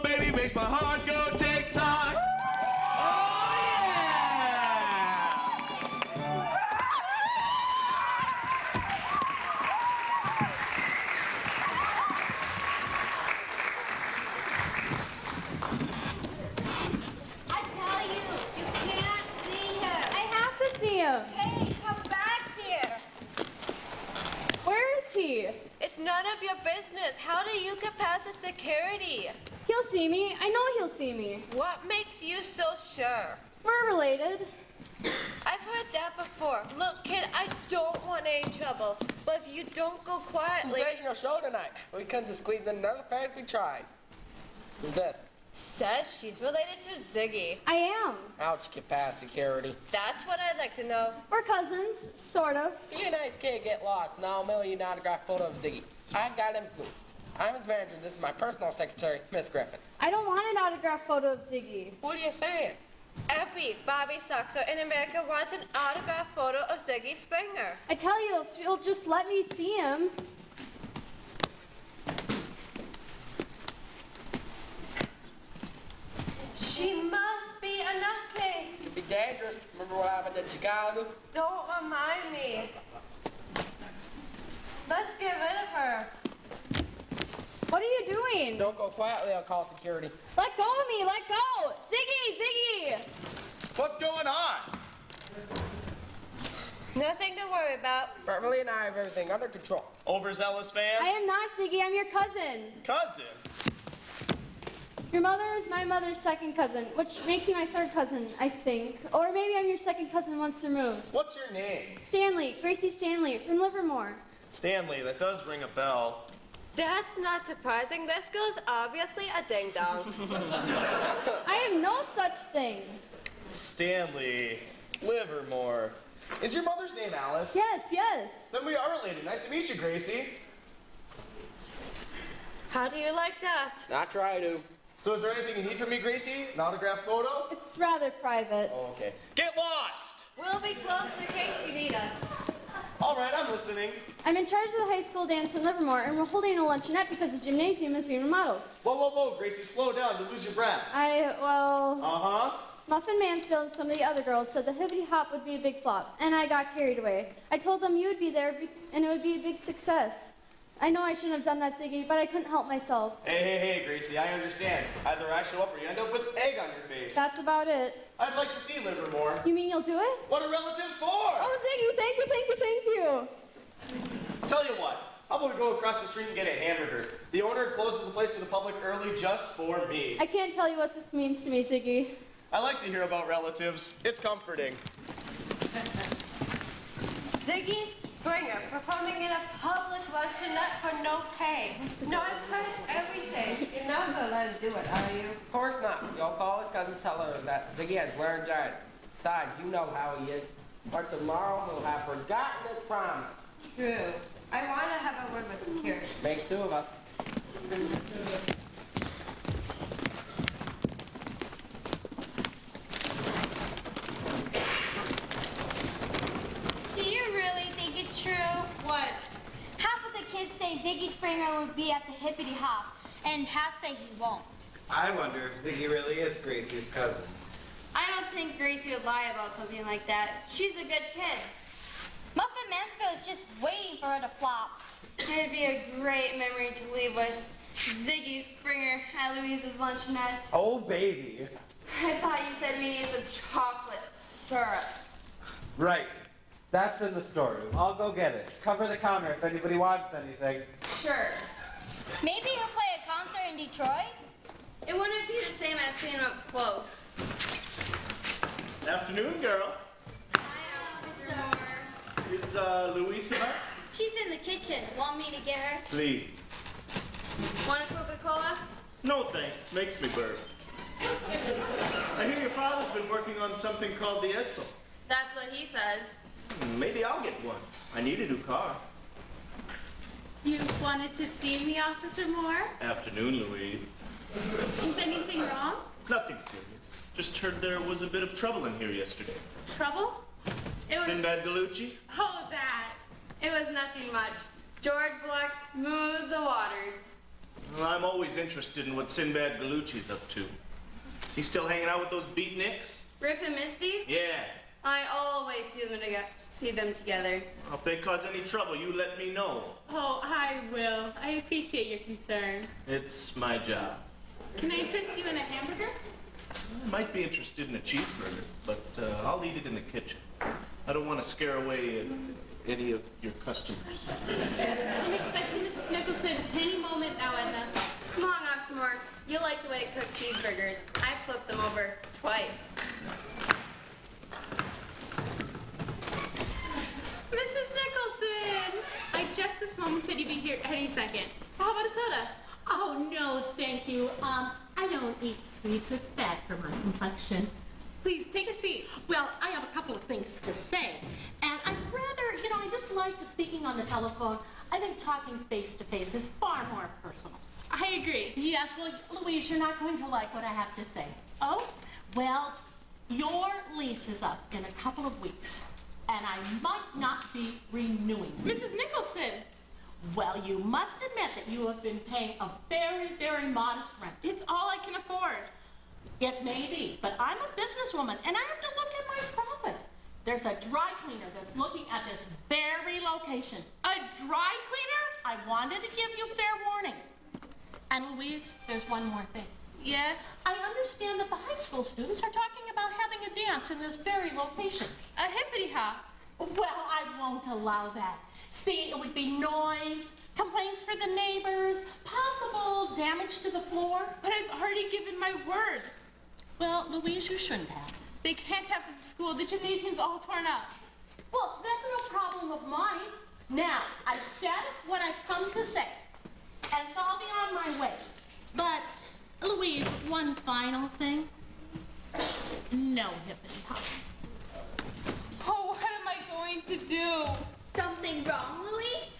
Baby makes my heart go tick tock. Oh yeah! I tell you, you can't see him. I have to see him. Hey, come back here. Where is he? It's none of your business. How do you get past the security? He'll see me. I know he'll see me. What makes you so sure? We're related. I've heard that before. Look, kid, I don't want any trouble, but if you don't go quietly... Sensational show tonight. We couldn't have squeezed in another fan if we tried. Who's this? Says she's related to Ziggy. I am. How'd you get past security? That's what I'd like to know. We're cousins, sort of. You nice kid get lost. Now I'll mail you an autographed photo of Ziggy. I've got influence. I'm his manager. This is my personal secretary, Miss Griffith. I don't want an autographed photo of Ziggy. What are you saying? Every Bobby Soxer in America wants an autographed photo of Ziggy Springer. I tell you, if you'll just let me see him. She must be a nutcase. It'd be dangerous. Remember what happened in Chicago? Don't remind me. Let's get rid of her. What are you doing? Don't go quietly, I'll call security. Let go of me, let go! Ziggy, Ziggy! What's going on? Nothing to worry about. Beverly and I have everything under control. Overzealous fan? I am not Ziggy, I'm your cousin. Cousin? Your mother is my mother's second cousin, which makes you my third cousin, I think. Or maybe I'm your second cousin once removed. What's your name? Stanley, Gracie Stanley, from Livermore. Stanley, that does ring a bell. That's not surprising. This girl's obviously a ding-dong. I have no such thing. Stanley, Livermore. Is your mother's name Alice? Yes, yes. Then we are related. Nice to meet you, Gracie. How do you like that? I try to. So is there anything you need from me, Gracie? An autographed photo? It's rather private. Oh, okay. Get lost! We'll be close in case you need us. All right, I'm listening. I'm in charge of the high school dance in Livermore, and we're holding a luncheonette because the gymnasium is being remodeled. Whoa, whoa, whoa, Gracie, slow down. You lose your breath. Uh-huh. Muffin Mansfield and some of the other girls said the hippity hop would be a big flop, and I got carried away. I told them you would be there, and it would be a big success. I know I shouldn't have done that, Ziggy, but I couldn't help myself. Hey, Gracie, I understand. Either I show up or you end up with egg on your face. That's about it. I'd like to see Livermore. You mean you'll do it? What are relatives for? Oh, Ziggy, thank you, thank you, thank you. Tell you what, how about we go across the street and get a hamburger? The owner closes the place to the public early just for me. I can't tell you what this means to me, Ziggy. I like to hear about relatives. It's comforting. Ziggy Springer performing in a public luncheonette for no pay. No, I've heard everything. You're not gonna let him do it, are you? Of course not. You'll call his cousin and tell her that Ziggy has learned giants. Besides, you know how he is. Or tomorrow he'll have forgotten his promise. True. I want to have a word with security. Makes two of us. Do you really think it's true? What? Half of the kids say Ziggy Springer would be at the hippity hop, and half say he won't. I wonder if Ziggy really is Gracie's cousin. I don't think Gracie would lie about something like that. She's a good kid. Muffin Mansfield is just waiting for her to flop. It'd be a great memory to leave with. Ziggy Springer at Louise's luncheonette. Oh, baby. I thought you said we needed some chocolate syrup. Right. That's in the storeroom. I'll go get it. Cover the counter if anybody wants anything. Sure. Maybe he'll play a concert in Detroit? It wouldn't be the same as seeing him up close. Afternoon, girl. Hi, Officer Moore. Is Louise about? She's in the kitchen. Want me to get her? Please. Want a Coca-Cola? No thanks. Makes me burp. I hear your father's been working on something called the Edsel. That's what he says. Maybe I'll get one. I need a new car. You wanted to see me, Officer Moore? Afternoon, Louise. Is anything wrong? Nothing serious. Just heard there was a bit of trouble in here yesterday. Trouble? It was, Sinbad Galucci? Oh, that. it was nothing much. George Black smoothed the waters. Well, I'm always interested in what Sinbad Galucci's up to. He's still hanging out with those beatniks? Riff and Misty? Yeah. I always see them together. Well, if they cause any trouble, you let me know. Oh, I will. I appreciate your concern. It's my job. Can I interest you in a hamburger? I might be interested in a cheeseburger, but I'll eat it in the kitchen. I don't want to scare away any of your customers. I'm expecting Mrs. Nicholson any moment now, Edna. Come on, Officer Moore. You like the way I cook cheeseburgers. I flipped them over twice. Mrs. Nicholson! I just this moment said you'd be here any second. How about a soda? Oh, no, thank you. I don't eat sweets. It's bad for my complexion. Please, take a seat. Well, I have a couple of things to say. And I'd rather, I just like speaking on the telephone. I think talking face to face is far more personal. I agree. Yes, well, Louise, you're not going to like what I have to say. Oh? Well, your lease is up in a couple of weeks, and I might not be renewing it. Mrs. Nicholson! Well, you must admit that you have been paying a very, very modest rent. It's all I can afford. It may be, but I'm a businesswoman, and I have to look at my profit. There's a dry cleaner that's looking at this very location. A dry cleaner? I wanted to give you fair warning. And Louise, there's one more thing. Yes? I understand that the high school students are talking about having a dance in this very location. A hippity hop. Well, I won't allow that. See, it would be noise, complaints for the neighbors, possible damage to the floor. But I've already given my word. Well, Louise, you shouldn't have. They can't have the school. The gymnasium's all torn up. Well, that's no problem of mine. Now, I've said what I've come to say, and so I'll be on my way. But, Louise, one final thing. No hippity hop. Oh, what am I going to do? Something wrong, Louise?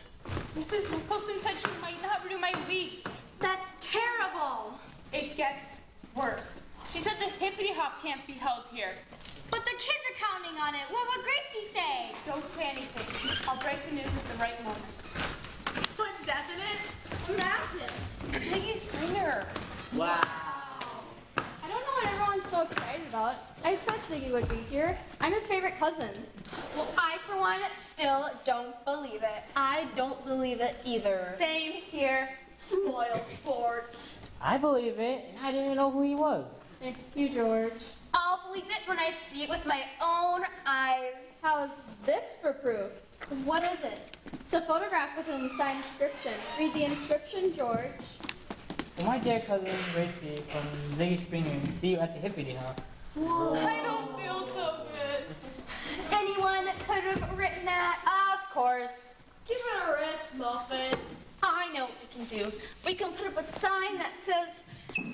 Mrs. Nicholson said she might not renew my lease. That's terrible. It gets worse. She said the hippity hop can't be held here. But the kids are counting on it. What would Gracie say? Don't say anything. I'll break the news at the right moment. What's that in it? Imagine. Ziggy Springer. Wow. I don't know what everyone's so excited about. I said Ziggy would be here. I'm his favorite cousin. Well, I, for one, still don't believe it. I don't believe it either. Same here. Spoil sports. I believe it, and I didn't even know who he was. Thank you, George. I'll believe it when I see it with my own eyes. How's this for proof? What is it? It's a photograph with an signed inscription. Read the inscription, George. Well, my dear cousin Gracie from Ziggy Springer, see you at the hippity hop. I don't feel so good. Anyone could have written that. Of course. Give it a rest, Muffin. I know what we can do. We can put up a sign that says,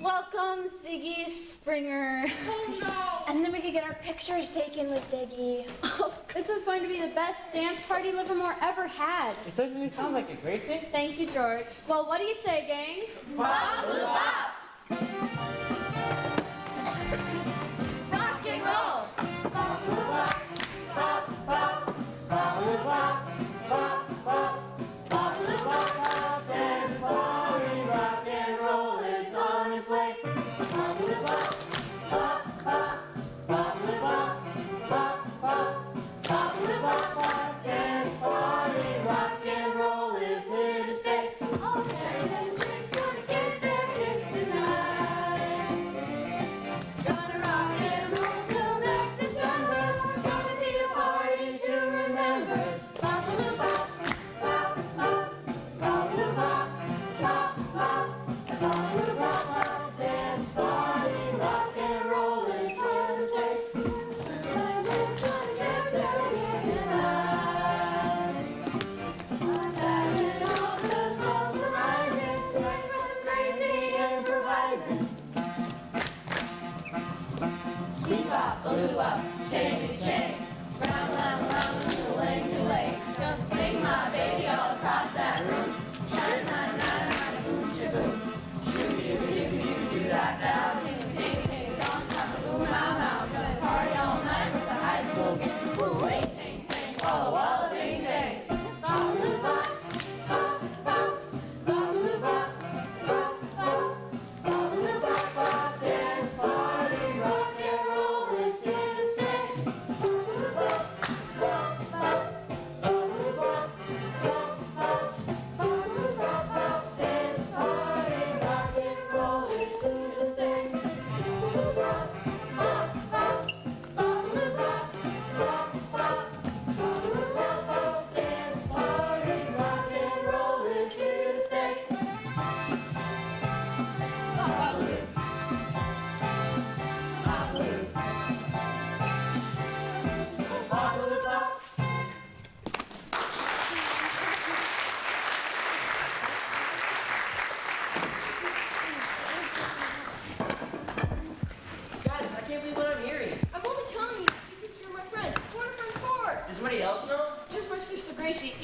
"Welcome, Ziggy Springer." Oh no! And then we could get our pictures taken with Ziggy. This is going to be the best dance party Livermore ever had. It certainly sounds like it, Gracie. Thank you, George. Well, what do you say, gang? Rock and roll! Rock and roll.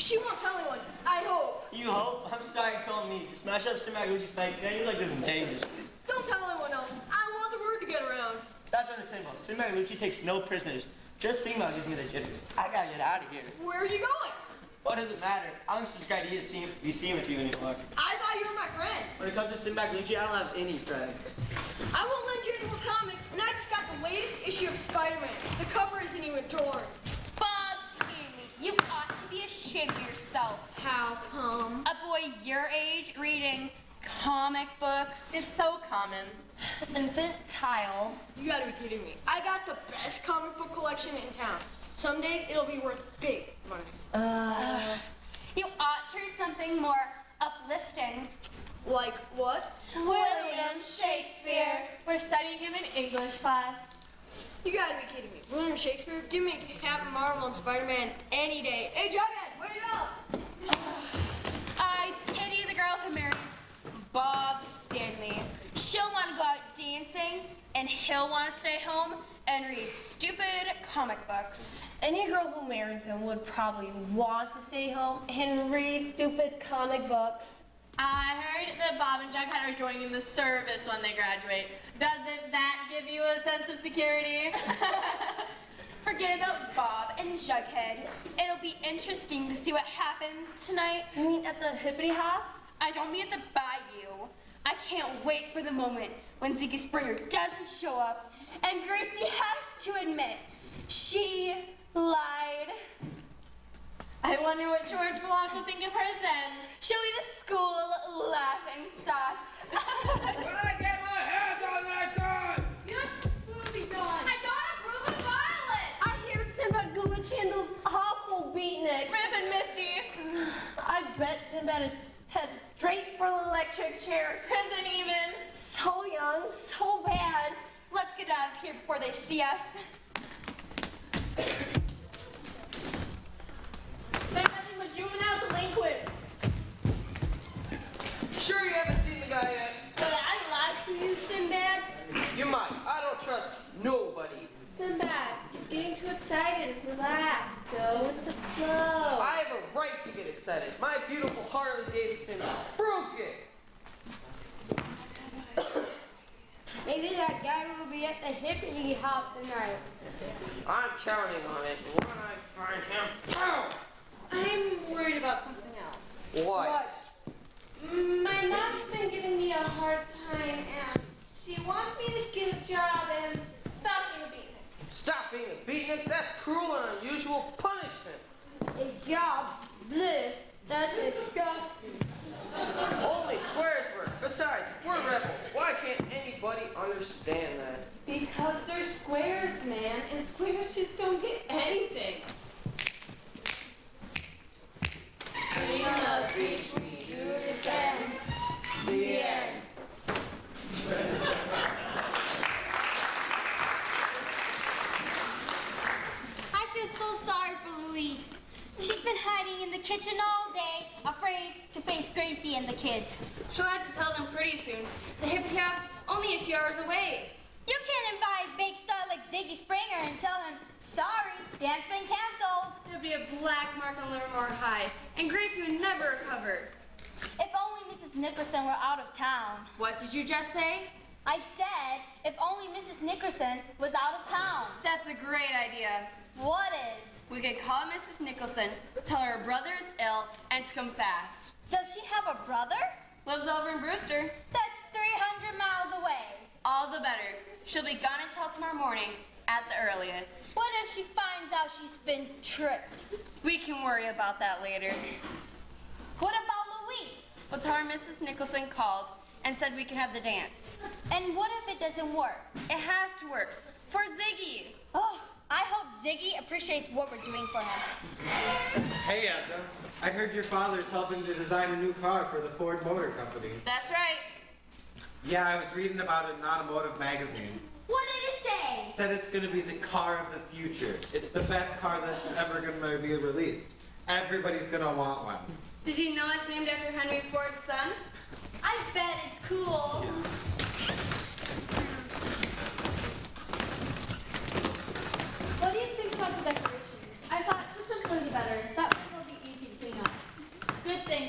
She won't tell anyone. I hope. You hope? I'm sorry you told me. To smash up Sim Magucci's bank, man, you like living dangerously. Don't tell anyone else. I don't want the word to get around. That's understandable. Sim Magucci takes no prisoners. Just think about using the jitters. I gotta get out of here. Where are you going? What does it matter? I don't subscribe to be seen with you anymore. I thought you were my friend. When it comes to Sim Magucci, I don't have any friends. I won't lend you any more comics, and I just got the latest issue of Spider-Man. The cover isn't even torn. Bob Stanley, you ought to be ashamed of yourself. How come? A boy your age reading comic books. It's so common. Infantile. You gotta be kidding me. I got the best comic book collection in town. Someday it'll be worth big money. You ought to read something more uplifting. Like what? William Shakespeare. We're studying him in English class. You gotta be kidding me. William Shakespeare? Give me Captain Marvel and Spider-Man any day. Hey, Jughead, wait up! I pity the girl who marries Bob Stanley. She'll want to go out dancing, and he'll want to stay home and read stupid comic books. Any girl who marries him would probably want to stay home and read stupid comic books. I heard that Bob and Jughead are joining the service when they graduate. Doesn't that give you a sense of security? Forget about Bob and Jughead. It'll be interesting to see what happens tonight. You mean at the hippity hop? I don't mean at the bayou. I can't wait for the moment when Ziggy Springer doesn't show up and Gracie has to admit she lied. I wonder what George Block will think of her then. She'll be the school laughing stock. When I get my hands on that gun! Good movie going. I don't approve of violence. I hear Sinbad Galucci and those awful beatniks. Riff and Misty. I bet Sinbad is headed straight for the electric chair. Prison even. So young, so bad. Let's get out of here before they see us. They're nothing but juvenile delinquents. Sure you haven't seen the guy yet? But I like you, Sinbad. You might. I don't trust nobody. Sinbad, you're getting too excited. Relax. Go with the flow. I have a right to get excited. My beautiful Harley Davidson broke it. Maybe that guy will be at the hippity hop tonight. I'm counting on it. When I find him, oh! I'm worried about something else. What? My mom's been giving me a hard time, and she wants me to get a job and stop being a beatnik. Stop being a beatnik? That's cruel and unusual punishment. A job? Bleh. That's disgusting. Only squares work. Besides, we're rebels. Why can't anybody understand that? Because they're squares, man, and squares just don't get anything. We must reach, we do defend. The end. I feel so sorry for Louise. She's been hiding in the kitchen all day, afraid to face Gracie and the kids. She'll have to tell them pretty soon. The hippity hop's only a few hours away. You can't invite a big star like Ziggy Springer and tell him, sorry, dance been canceled. There'd be a black mark on Livermore High, and Gracie would never recover. If only Mrs. Nickerson were out of town. What did you just say? I said, if only Mrs. Nickerson was out of town. That's a great idea. What is? We could call Mrs. Nicholson, tell her brother is ill, and to come fast. Does she have a brother? Lives over in Brewster. That's 300 miles away. All the better. She'll be gone until tomorrow morning, at the earliest. What if she finds out she's been tricked? We can worry about that later. What about Louise? We'll tell her Mrs. Nicholson called and said we can have the dance. And what if it doesn't work? It has to work. For Ziggy. Oh, I hope Ziggy appreciates what we're doing for him. Hey, Edna. I heard your father's helping to design a new car for the Ford Motor Company. That's right. Yeah, I was reading about it in an automotive magazine. What did it say? Said it's going to be the car of the future. It's the best car that's ever going to be released. Everybody's going to want one. Did you know it's named after Henry Ford's son? I bet it's cool. What do you think about the decorations? I thought systems would be better. That way it'll be easy to clean up.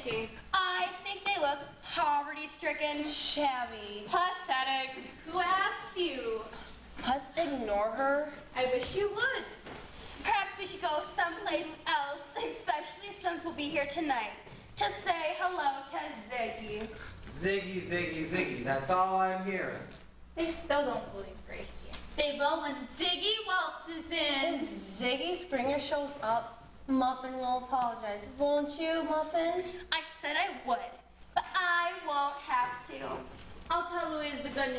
thinking? I think they look poverty-stricken, Shabby. pathetic. Who asked you? Let's ignore her. I wish you would. Perhaps we should go someplace else, especially since we'll be here tonight, to say hello to Ziggy. Ziggy, Ziggy, Ziggy, that's all I'm hearing. They still don't believe Gracie. They will when Ziggy waltzes in. If Ziggy Springer shows up, Muffin will apologize. Won't you, Muffin? I said I would, but I won't have to. I'll tell Louise the good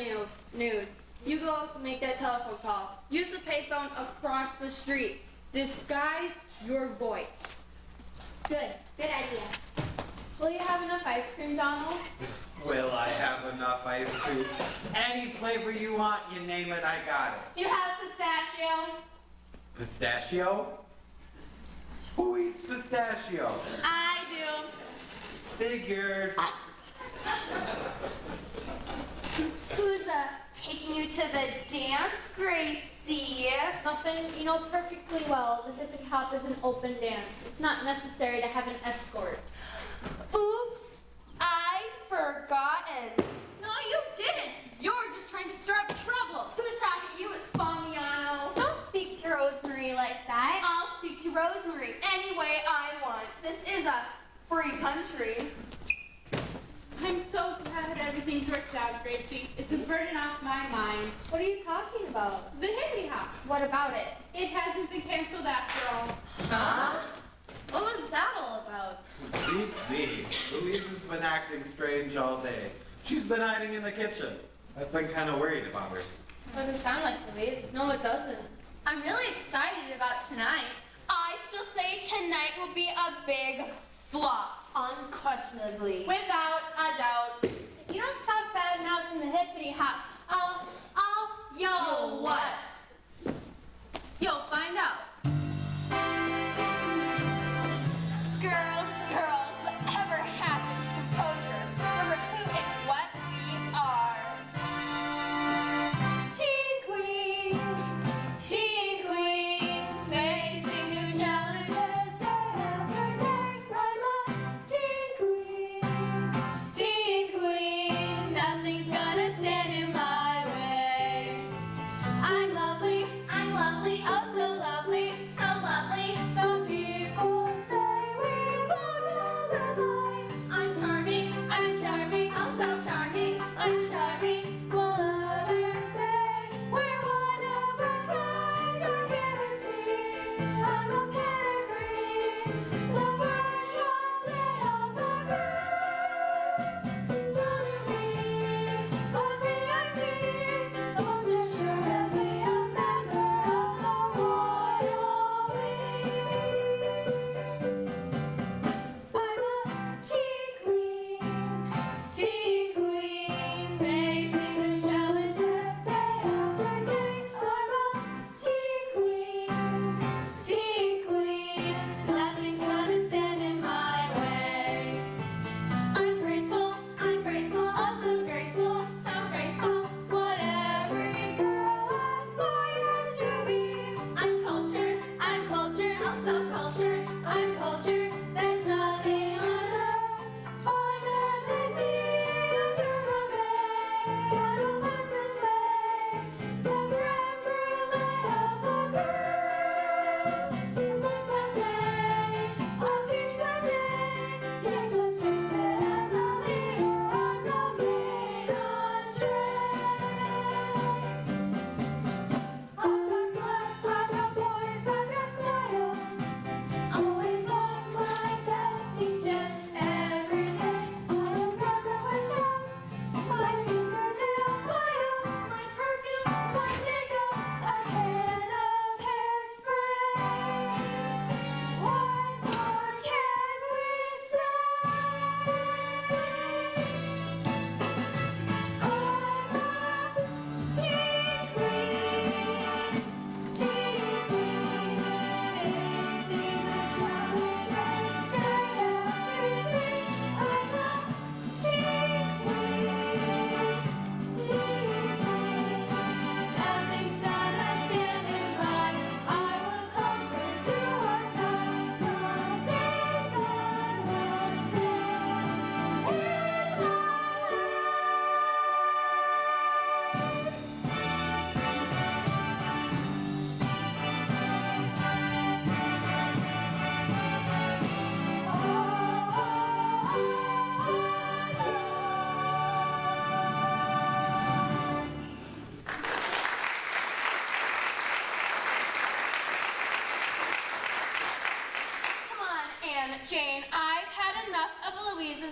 news. You go up and make that telephone call. Use the payphone across the street. Disguise your voice. Good idea. Will you have enough ice cream, Donald? Will I have enough ice cream? Any flavor you want, you name it, I got it. Do you have pistachio? Pistachio? Who eats pistachio? I do. Figured. Who's taking you to the dance, Gracie? Muffin, you know perfectly well the hippity hop is an open dance. It's not necessary to have an escort. Oops, I'd forgotten. No, you didn't. You're just trying to stir up trouble. Who's talking to you, Espomiano? Don't speak to Rosemary like that. I'll speak to Rosemary any way I want. This is a free country. I'm so glad everything's worked out, Gracie. It's a burden off my mind. What are you talking about? The hippity hop. What about it? It hasn't been canceled after all. Huh? What was that all about? Beats me. Louise has been acting strange all day. She's been hiding in the kitchen. I've been kind of worried about her. Doesn't sound like Louise. No, it doesn't. I'm really excited about tonight. I still say tonight will be a big flop. Unquestionably. Without a doubt. If you don't stop bad mouthing the hippity hop, Yo, what? You'll find out. Girls, whatever happened to composure? Remember who and what we are. Teen Queen, facing new challenges day after day. I'm a Teen Queen, nothing's gonna stand in my way. I'm lovely, oh so lovely.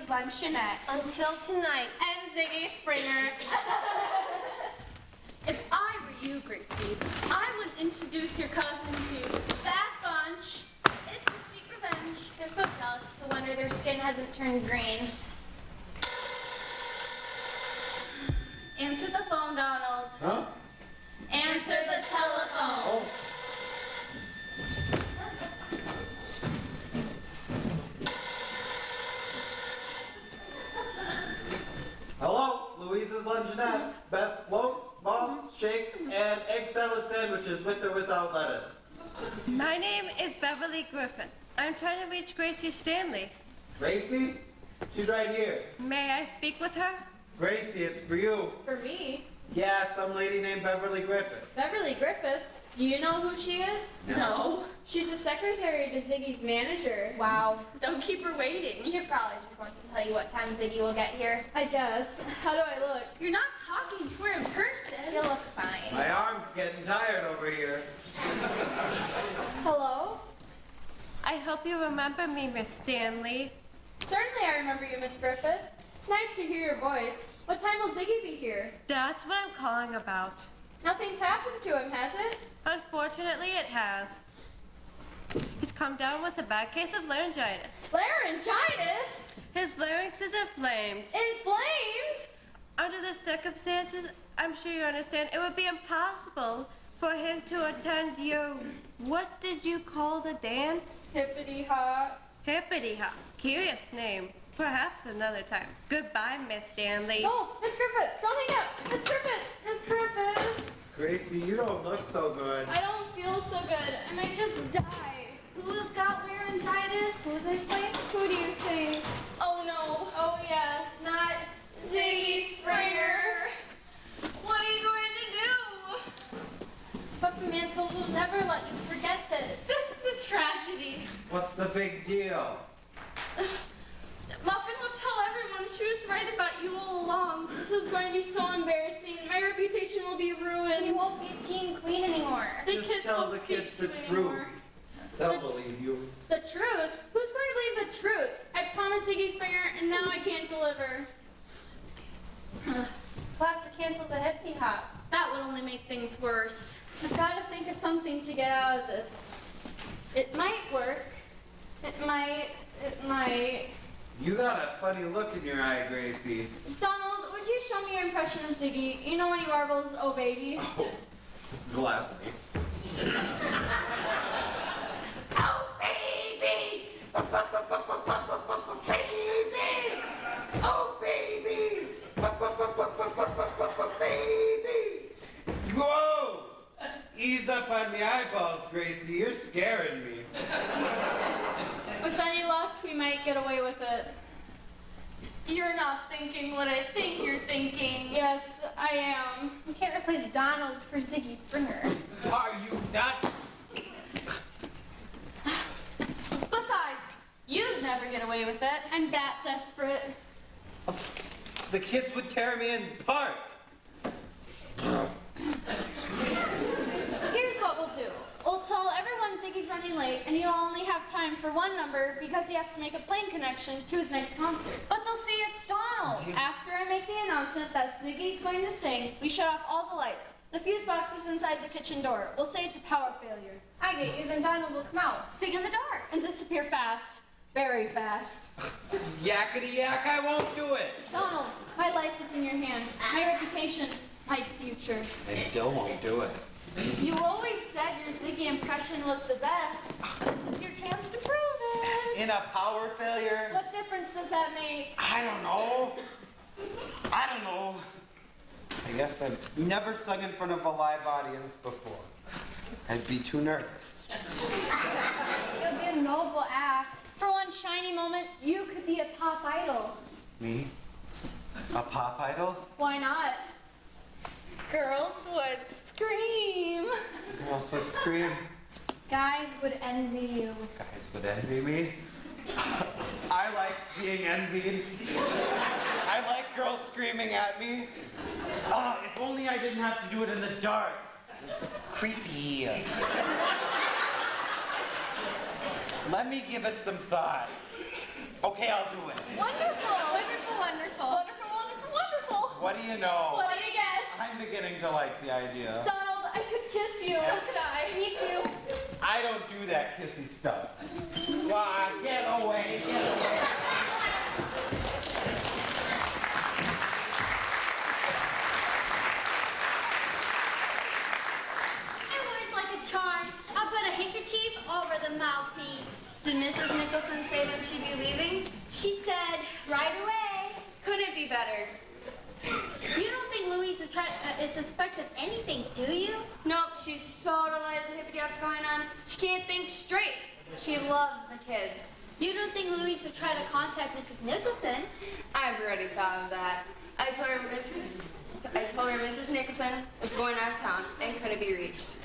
luncheonette. Until tonight. And Ziggy Springer. If I were you, Gracie, I would introduce your cousin to that bunch. It's a sweet revenge. They're so jealous. It's a wonder their skin hasn't turned green. Answer the phone, Donald. Huh? Answer the telephone. Oh. Hello, Louise's Luncheonette. Best floats, bombs, shakes, and egg salad sandwiches with or without lettuce. My name is Beverly Griffin. I'm trying to reach Gracie Stanley. Gracie? She's right here. May I speak with her? Gracie, it's for you. For me, Yeah, some lady named Beverly Griffith. Beverly Griffith. Do you know who she is? No. She's the secretary to Ziggy's manager. Wow. Don't keep her waiting. She probably just wants to tell you what time Ziggy will get here. I guess. How do I look? You're not talking to her in person. You'll look fine. My arm's getting tired over here. Hello? I hope you remember me, Miss Stanley. Certainly I remember you, Miss Griffith. It's nice to hear your voice. What time will Ziggy be here? That's what I'm calling about. Nothing's happened to him, has it? Unfortunately, it has. He's come down with a bad case of laryngitis. Laryngitis? His larynx is inflamed. Inflamed? Under the circumstances, I'm sure you understand, it would be impossible for him to attend your, what did you call the dance? Hippity hop. Hippity hop. Curious name. Perhaps another time. Goodbye, Miss Stanley. No, Miss Griffith, don't hang up. Miss Griffith, Miss Griffith. Gracie, you don't look so good. I don't feel so good. I might just die. Who's got laryngitis? Who's inflamed? Who do you think? Oh no. Oh yes. Not Ziggy Springer. What are you going to do? But Mantle will never let you forget this. This is a tragedy. What's the big deal? Muffin will tell everyone she was right about you all along. This is going to be so embarrassing. My reputation will be ruined. You won't be a teen queen anymore. The Just kids tell won't the speak kids the to me truth. anymore. They'll believe you. The truth? Who's going to believe the truth? I promised Ziggy Springer, and now I can't deliver. We'll have to cancel the hippie hop. That would only make things worse. I've got to think of something to get out of this. It might work. It might. You got a funny look in your eye, Gracie. Donald, would you show me your impression of Ziggy? You know when he warbles, "Oh baby"? Oh, gladly. Oh, baby! Baby! Oh, baby! Baby! Whoa! Ease up on the eyeballs, Gracie. You're scaring me. With any luck, we might get away with it. You're not thinking what I think you're thinking. Yes, I am. You can't replace Donald for Ziggy Springer. Are you nuts? Besides, you'd never get away with it. I'm that desperate. The kids would tear me apart. Here's what we'll do. We'll tell everyone Ziggy's running late, and he'll only have time for one number because he has to make a plane connection to his next concert. But they'll see it's Donald. After I make the announcement that Ziggy's going to sing, we shut off all the lights. The fuse box is inside the kitchen door. We'll say it's a power failure. I get you, then Donald will come out. Sing in the dark and disappear fast. Very fast. Yakety yak, I won't do it. Donald, my life is in your hands. My reputation, my future. I still won't do it. You always said your Ziggy impression was the best. This is your chance to prove it. In a power failure? What difference does that make? I don't know. I guess I've never sung in front of a live audience before. I'd be too nervous. It would be a noble act. For one shiny moment, you could be a pop idol. Me? A pop idol? Why not? Girls would scream. Girls would scream. Guys would envy you. Guys would envy me. I like being envied. I like girls screaming at me. If only I didn't have to do it in the dark. It's creepy. Let me give it some thought. Okay, I'll do it. Wonderful, wonderful, wonderful. Wonderful, wonderful, wonderful. What do you know? What do you guess? I'm beginning to like the idea. Donald, I could kiss you. So could I. Me too. I don't do that kissy stuff. Why, get away, get away. It worked like a charm. I put a handkerchief over the mouthpiece. Did Mrs. Nicholson say that she'd be leaving? She said, right away. Couldn't be better. You don't think Louise is suspected of anything, do you? Nope, she's so delighted the hippity hop's going on. She can't think straight. She loves the kids. You don't think Louise would try to contact Mrs. Nicholson? I've already thought of that. I told her Mrs. Nicholson was going out of town and couldn't be reached.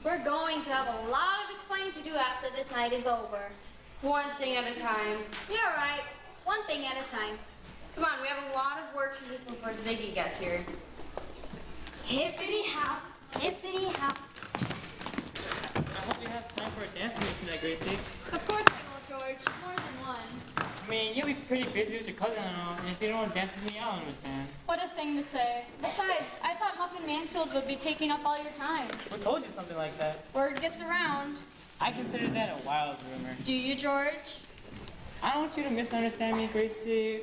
We're going to have a lot of explaining to do after this night is over. One thing at a time. You're right. One thing at a time. Come on, we have a lot of work to do before Ziggy gets here. Hippity hop, hippity hop. I hope you have time for a dance with me tonight, Gracie. Of course I will, George. More than one. I mean, you'll be pretty busy with your cousin and all, and if you don't want to dance with me, I don't understand. What a thing to say. Besides, I thought Muffin Mansfield would be taking up all your time. Who told you something like that? Word gets around. I consider that a wild rumor. Do you, George? I don't want you to misunderstand me, Gracie.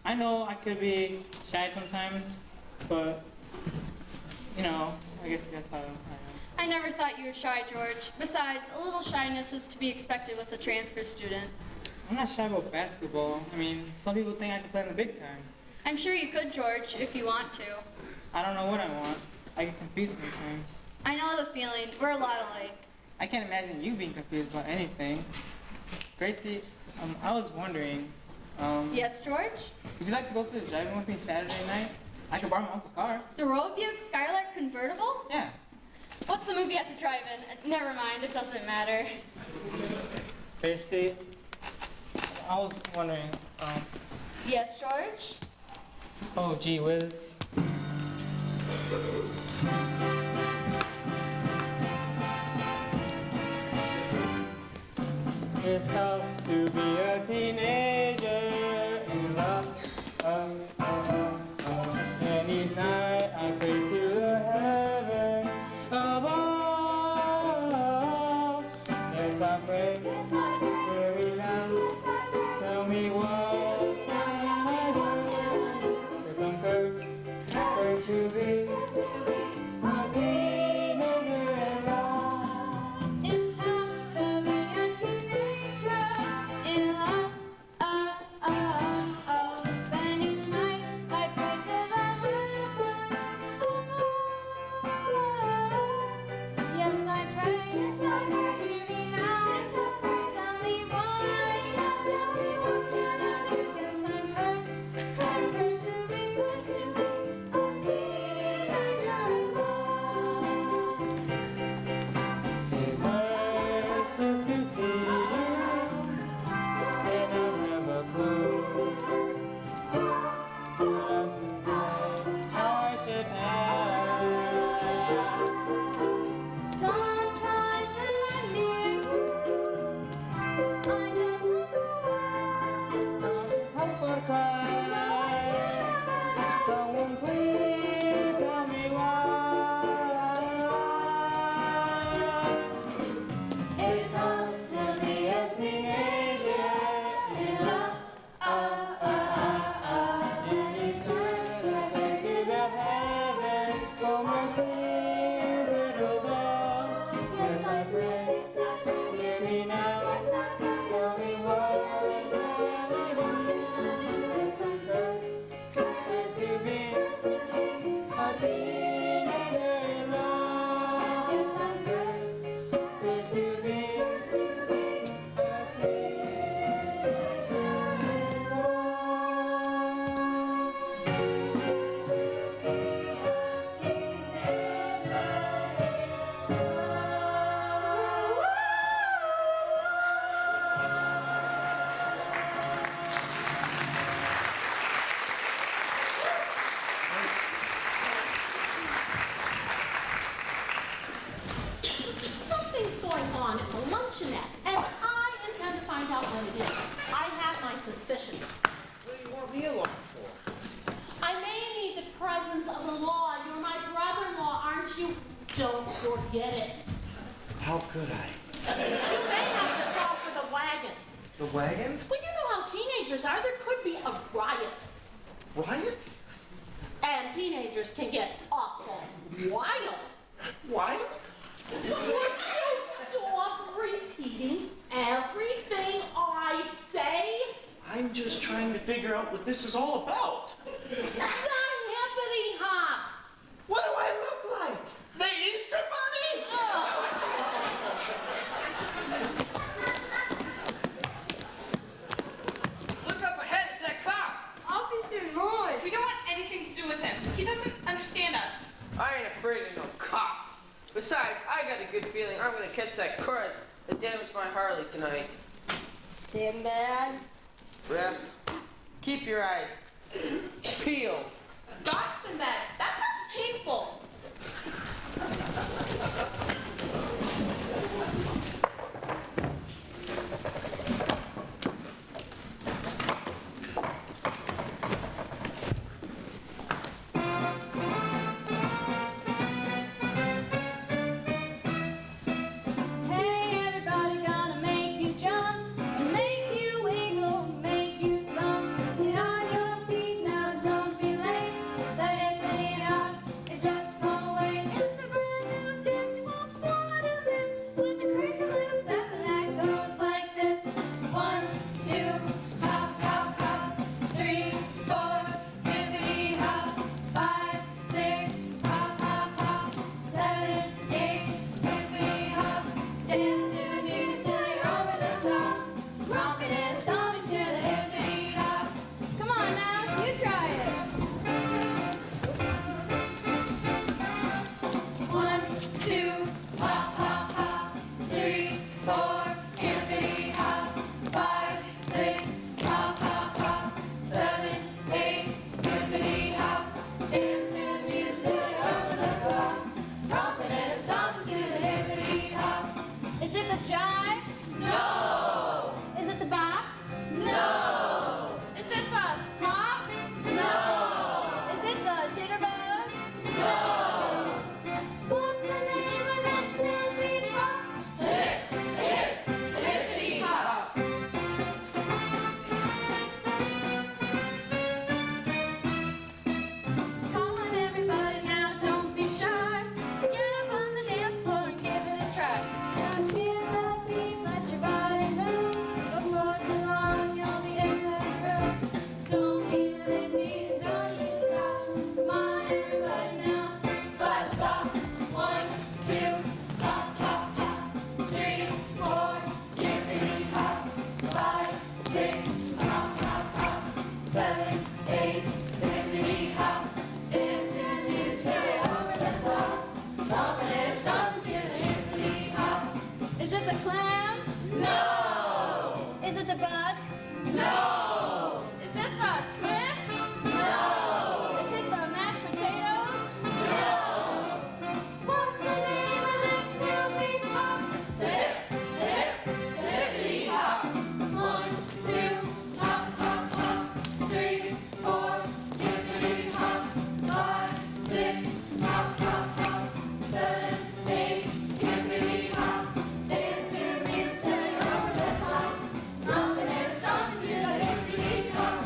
I know I could be shy sometimes, but, you know, I guess that's how I am. I never thought you were shy, George. Besides, a little shyness is to be expected with a transfer student. I'm not shy about basketball. I mean, some people think I can play in the big time. I'm sure you could, George, if you want to. I don't know what I want. I get confused sometimes. I know the feeling. We're a lot alike. I can't imagine you being confused about anything. Gracie, I was wondering, Yes, George? would you like to go for the driving with me Saturday night? I could borrow my uncle's car. The Road Buick Skylark convertible? Yeah. What's the movie at the drive-in? Never mind, it doesn't matter. Gracie, I was wondering, Yes, George? oh gee whiz. It's tough to be a teenager in love. And each night I pray to the heavens above. Yes, I pray. Very now. Tell me what can I do? 'Cause I'm cursed to be a teenager in love. It's tough to be a teenager in love. How could I? You may have to call for the wagon. The wagon? Well, you know how teenagers are. There could be a riot. Riot? And teenagers can get awful wild. Wild? Would you stop repeating everything I say? I'm just trying to figure out what this is all about. The hippity hop. What do I look like? The Easter Bunny? Look up ahead, it's that cop! Officer Noise. We don't want anything to do with him. He doesn't understand us. I ain't afraid of no cop. Besides, I got a good feeling I'm gonna catch that crud that damaged my Harley tonight. Sinbad. Ref, keep your eyes peeled. Gosh, Sinbad, that sounds painful. Hey, everybody, gonna make you jump, make you wiggle, make you thump. Get on your feet now, don't be late. The hippity hop, it just won't wait. It's a brand new dance, you won't wanna miss. With the crazy little step that goes like this. 1, 2, hop, hop, hop. 3, 4, hippity hop. 5, 6, hop, hop, hop. 7, 8, hippity hop. Dance to the music till you're over the top. Romping and stomping to the hippity hop. Come on now, you try it. 1, 2, hop, hop, hop. 3, 4, hippity hop. 5, 6, hop, hop, hop. 7, 8, hippity hop. Dance to the music till you're over the top. Romping and stomping to the hippity hop. Is it the jive? No. Is it the bop? No. Is it the slop? No. Is it the jitterbug? No. What's the name of that snoopy hop? Hippity hop. Come on, everybody, now don't be shy. Get up on the dance floor and give it a try. Now speed up the beat, let your body move. Before too long, you'll be in the groove. Don't be lazy and don't you stop. Come on, everybody, now let's stop. 1, 2, hop, hop, hop. 3, 4, hippity hop. 5, 6, hop, hop, hop. 7, 8, hippity hop. Dance to the music till you're over the top. Romping and stomping to the hippity hop. Is it the clam? No. Is it the bug? No. Is it the twist? No. Is it the mashed potatoes? No. What's the name of this snoopy hop? Hippity hop. 1, 2, hop, hop, hop. 3, 4, hippity hop. 5, 6, hop, hop, hop. 7, 8, hippity hop. Dance to the music till you're over the top. Romping and stomping to the hippity hop.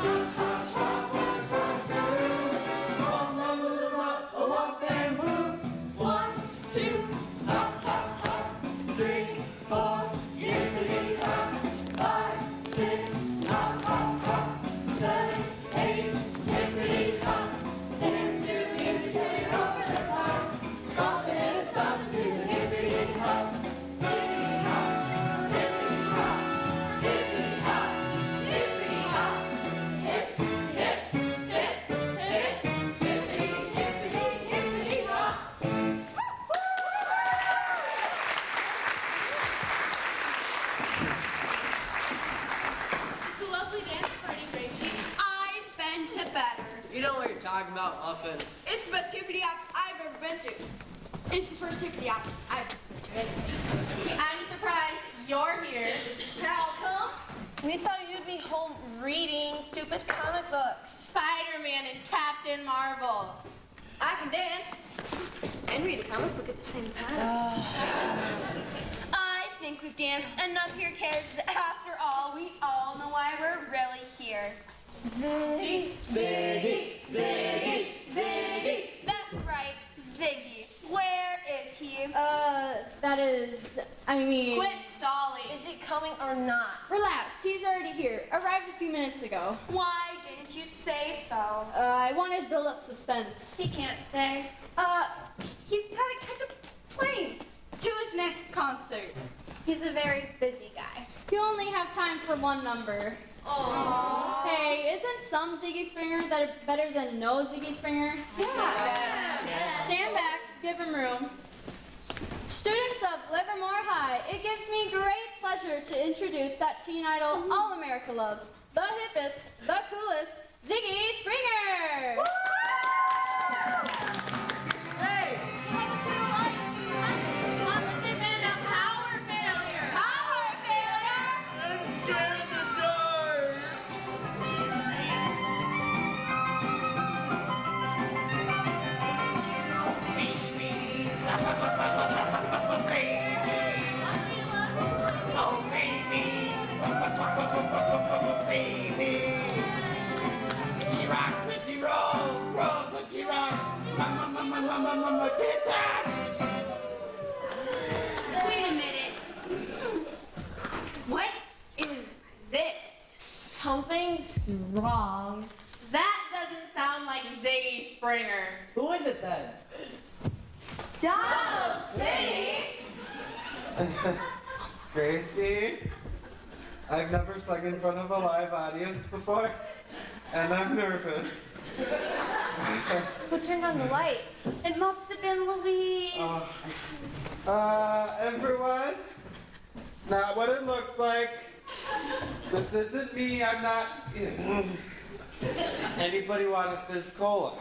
Hop, hop, hop, across the room. Hop, hop, move up, whoop and move. 1, 2, hop, hop, hop. 3, 4, hippity hop. 5, 6, hop, hop, hop. 7, 8, hippity hop. Dance to the music till you're over the top. Romping and stomping to the hippity hop. Hippity hop, hippity hop, hippity hop, hippity hop. Hip, hip, hip, hip, hippity, hippity, hippity hop. It's a lovely dance party, Gracie. I've been to better. You know what you're talking about, Muffin. It's the best hippity hop I've ever been to. It's the first hippity hop I've been to. I'm surprised you're here. How come? We thought you'd be home reading stupid comic books. Spider-Man and Captain Marvel. I can dance. and read a comic book at the same time. I think we've danced enough here, kids. After all, we all know why we're really here. Ziggy, Ziggy, Ziggy, Ziggy. That's right, Ziggy. Where is he? That is, I mean... Quit stalling. Is it coming or not? Relax, he's already here. Arrived a few minutes ago. Why didn't you say so? I wanted to build up suspense. He can't stay. He's gotta catch a plane to his next concert. He's a very busy guy. You only have time for one number. Aww. Hey, isn't some Ziggy Springer that are better than no Ziggy Springer? Yes. Stand back, give him room. Students of Livermore High, it gives me great pleasure to introduce that teen idol all America loves, the hippest, the coolest, Ziggy Springer! Hey! Must have been a power failure. Power failure? I'm scared of the dark. Oh, baby. Baby. She rocks when she rolls, rolls when she rocks. Mama, tic-tac. Wait a minute. What is this? Something's wrong. That doesn't sound like Ziggy Springer. Who is it then? Donald Smitty! Gracie, I've never sung in front of a live audience before, and I'm nervous. Who turned on the lights? It must have been Louise. Everyone, it's not what it looks like. This isn't me, I'm not... Anybody want a fizz cola?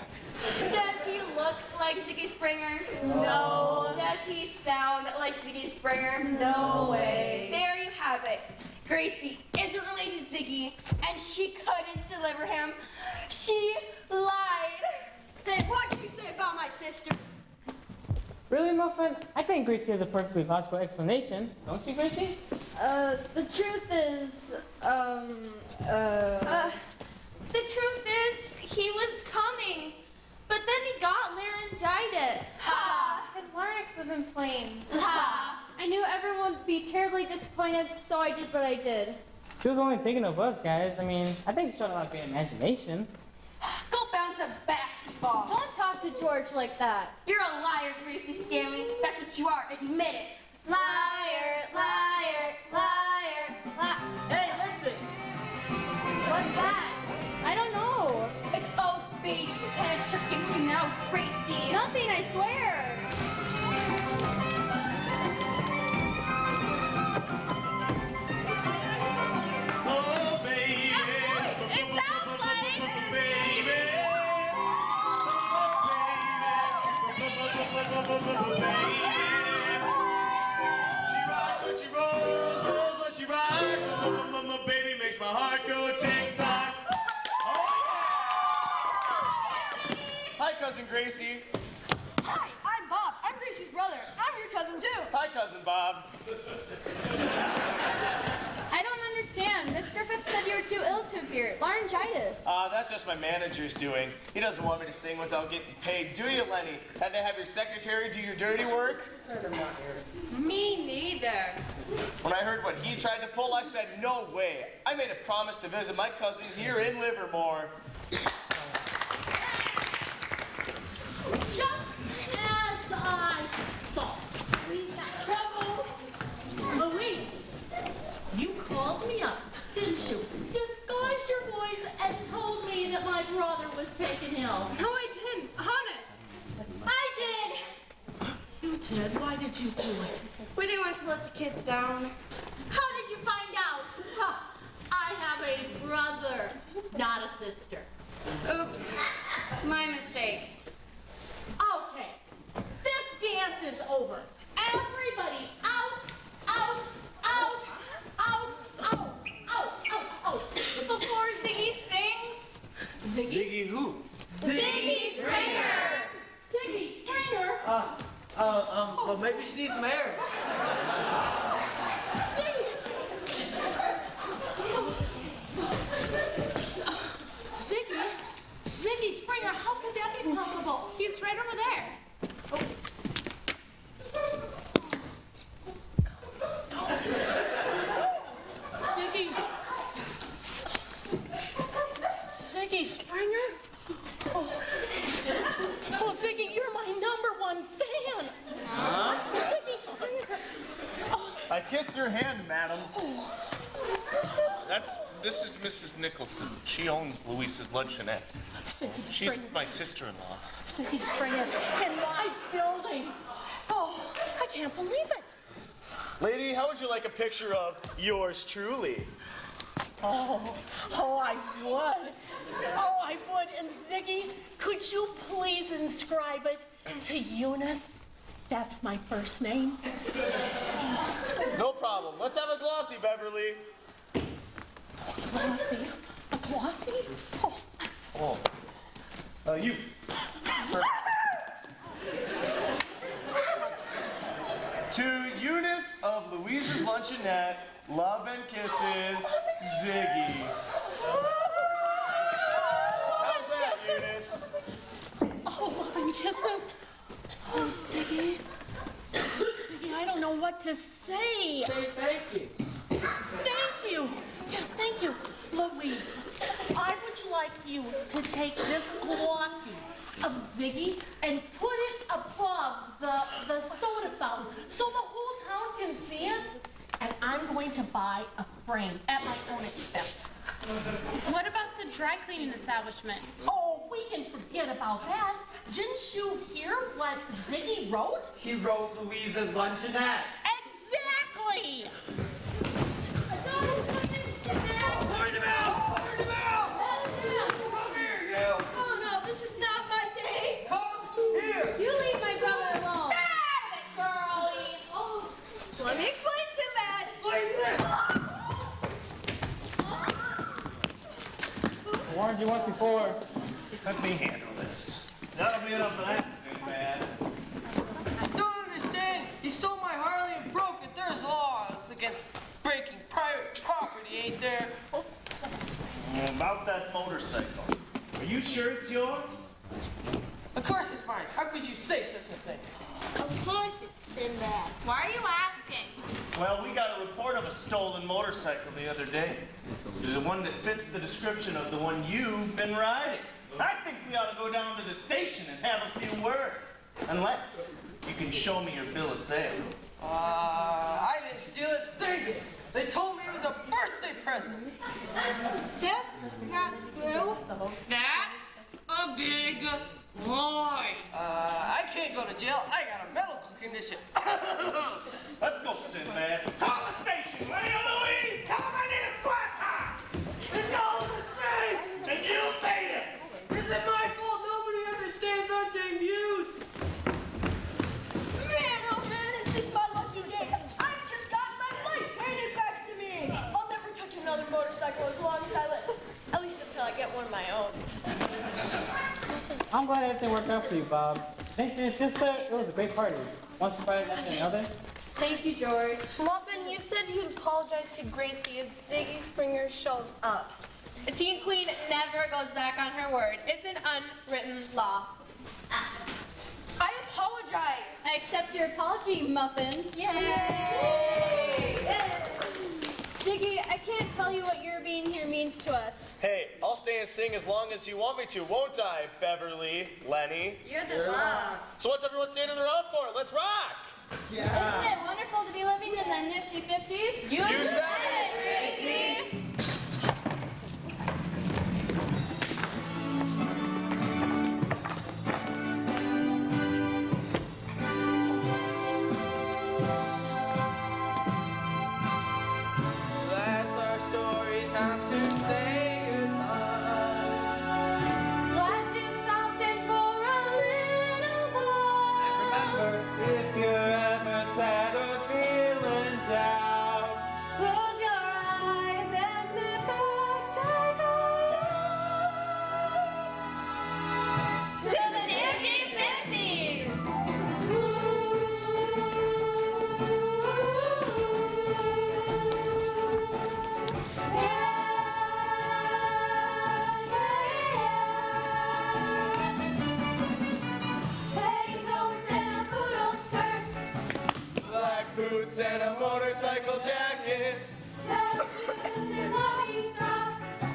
Does he look like Ziggy Springer? No. Does he sound like Ziggy Springer? No way. There you have it. Gracie isn't related to Ziggy, and she couldn't deliver him. She lied. Hey, what did you say about my sister? Really, Muffin? I think Gracie has a perfectly logical explanation. Don't you, Gracie? The truth is, The truth is, he was coming, but then he got laryngitis. His larynx was inflamed. I knew everyone would be terribly disappointed, so I did what I did. She was only thinking of us, guys. I mean, I think she showed a lot of great imagination. Go bounce a basketball. Don't talk to George like that. You're a liar, Gracie Stanley. That's what you are. Admit it. Liar, liar, liar, liar. Hey, listen. What's that? I don't know. It's oh baby. What kind of tricks you do now, Gracie? Nothing, I swear. Oh, baby. It sounds like Baby. She rocks when she rolls, rolls when she rocks. My baby makes my heart go tick-tock. Hi, Cousin Gracie. Hi, I'm Bob. I'm Gracie's brother. I'm your cousin too. Hi, Cousin Bob. I don't understand. Miss Griffith said you were too ill to appear. Laryngitis. That's just my manager's doing. He doesn't want me to sing without getting paid. Do you, Lenny? Had to have your secretary do your dirty work? Me neither. When I heard what he tried to pull, I said, no way. I made a promise to visit my cousin here in Livermore. Just as I thought. We got trouble. Louise, you called me up, didn't you? Disguised your voice and told me that my brother was taken ill. No, I didn't. Honest. I did. You did? Why did you do it? We didn't want to let the kids down. How did you find out? Ha! I have a brother, not a sister. Oops. My mistake. Okay, this dance is over. Everybody out, out, out, out, out, out, out, out. Before Ziggy sings. Ziggy? Ziggy who? Ziggy Springer! Ziggy Springer? Well, maybe she needs some air. Ziggy Springer, how could that be possible? He's right over there. Ziggy Springer? Oh, Ziggy, you're my #1 fan. Huh? Ziggy Springer. I kiss your hand, madam. This is Mrs. Nicholson. She owns Louise's Luncheonette. Ziggy She's Springer. my sister-in-law. Ziggy Springer in my building. Oh, I can't believe it. Lady, how would you like a picture of yours truly? Oh, I would. Oh, I would. And Ziggy, could you please inscribe it to Eunice? That's my first name. No problem. Let's have a glossy, Beverly. Glossy. A glossy? Oh. Oh. You. To Eunice of Louise's Luncheonette, love and kisses, Ziggy. How's that, Eunice? Oh, love and kisses. Oh, Ziggy. Ziggy, I don't know what to say. Say thank you. Thank you. Yes, thank you. Louise, I would like you to take this glossy of Ziggy and put it above the soda fountain so the whole town can see it. And I'm going to buy a frame at my own expense. What about the dry cleaning establishment? Oh, we can forget about that. Didn't you hear what Ziggy wrote? He wrote Louise's Luncheonette. Exactly! Point him out! Point him out! Come here, you! Oh no, this is not my day! Come here! You leave my brother alone. Girlie! Oh, let me explain, Sinbad! Explain this! I warned you once before. Let me handle this. That'll be enough of that, Sinbad. Don't understand. He stole my Harley and broke it. There's laws against breaking private property, ain't there? About that motorcycle. Are you sure it's yours? Of course it's mine. How could you say such a thing? Of course it's Sinbad. Why are you asking? Well, we got a report of a stolen motorcycle the other day. There's one that fits the description of the one you've been riding. I think we ought to go down to the station and have a few words. Unless you can show me your bill of sale. I didn't steal it. They did. They told me it was a birthday present. That's not true. That's a big lie. I can't go to jail. I got a medical condition. Let's go, Sinbad. Call the station, will you, Louise? Tell them I need a squad car. It's all the same. And you made it. Is it my fault nobody understands untamed youth? Man, oh man, is this my lucky day? I've just gotten my life handed back to me. I'll never touch another motorcycle as long as I live. At least until I get one of my own. I'm glad everything worked out for you, Bob. Thanks to your sister, it was a great party. One surprise after another. Thank you, George. Muffin, you said you'd apologize to Gracie if Ziggy Springer shows up. A teen queen never goes back on her word. It's an unwritten law. I apologize. I accept your apology, Muffin. Yay! Ziggy, I can't tell you what your being here means to us. Hey, I'll stay and sing as long as you want me to, won't I, Beverly, Lenny? You're the boss. So what's everyone standing around for? Let's rock! Isn't it wonderful to be living in the Nifty 50s? You said it, Gracie! That's our story. Time to say goodbye. Glad you stopped in for a little while. Remember, if you're ever sad or feeling down, Close your eyes and a motorcycle jacket. Saddle shoes and hobby socks.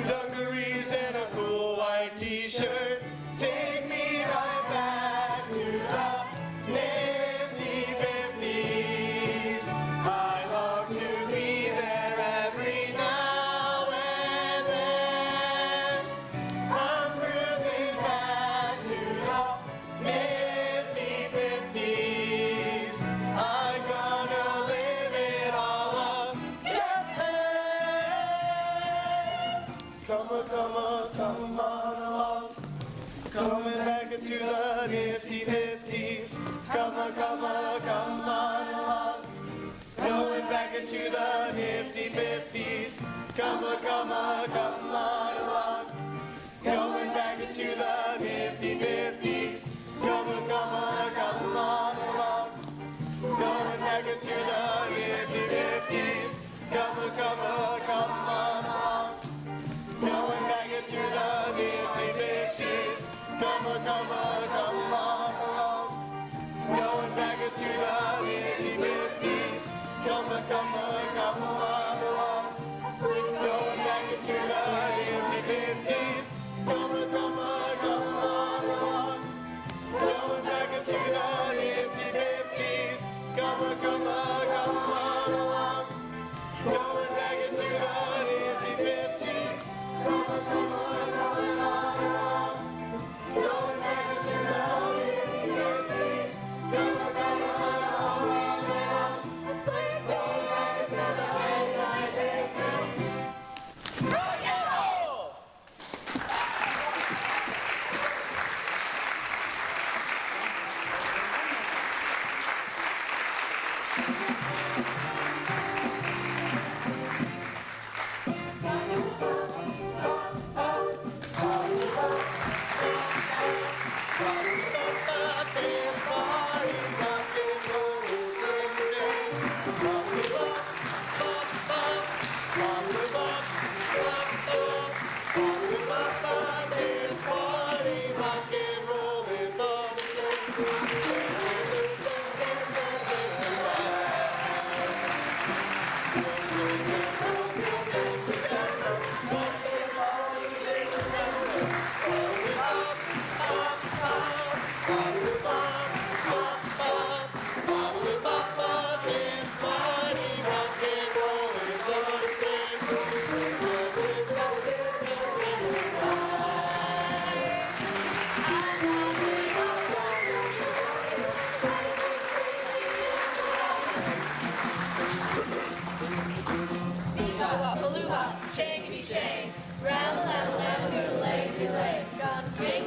Dungarees and a cool white t-shirt. Take me right back to the Nifty 50s. I long to be there every now and then. I'm cruising back to the Nifty 50s. I'm gonna live it all again. Come on along. Coming back into the Nifty 50s. Come on along. Going back into the Nifty 50s. Come on along. Going back into the Nifty 50s. Come on along. Going back into the Nifty 50s. Come on along. Going back into the Nifty 50s. Come on along. Going back into the Nifty 50s. Come on along. Going back into the Nifty 50s. Come on along. Going back into the Nifty 50s. Come on along. Going back into the Nifty 50s. Come on along. Going back into the Nifty 50s. Come on along. Sleep is never end, I take this. Rock and roll! Shake, round, lamb, doodle, leg, gonna swing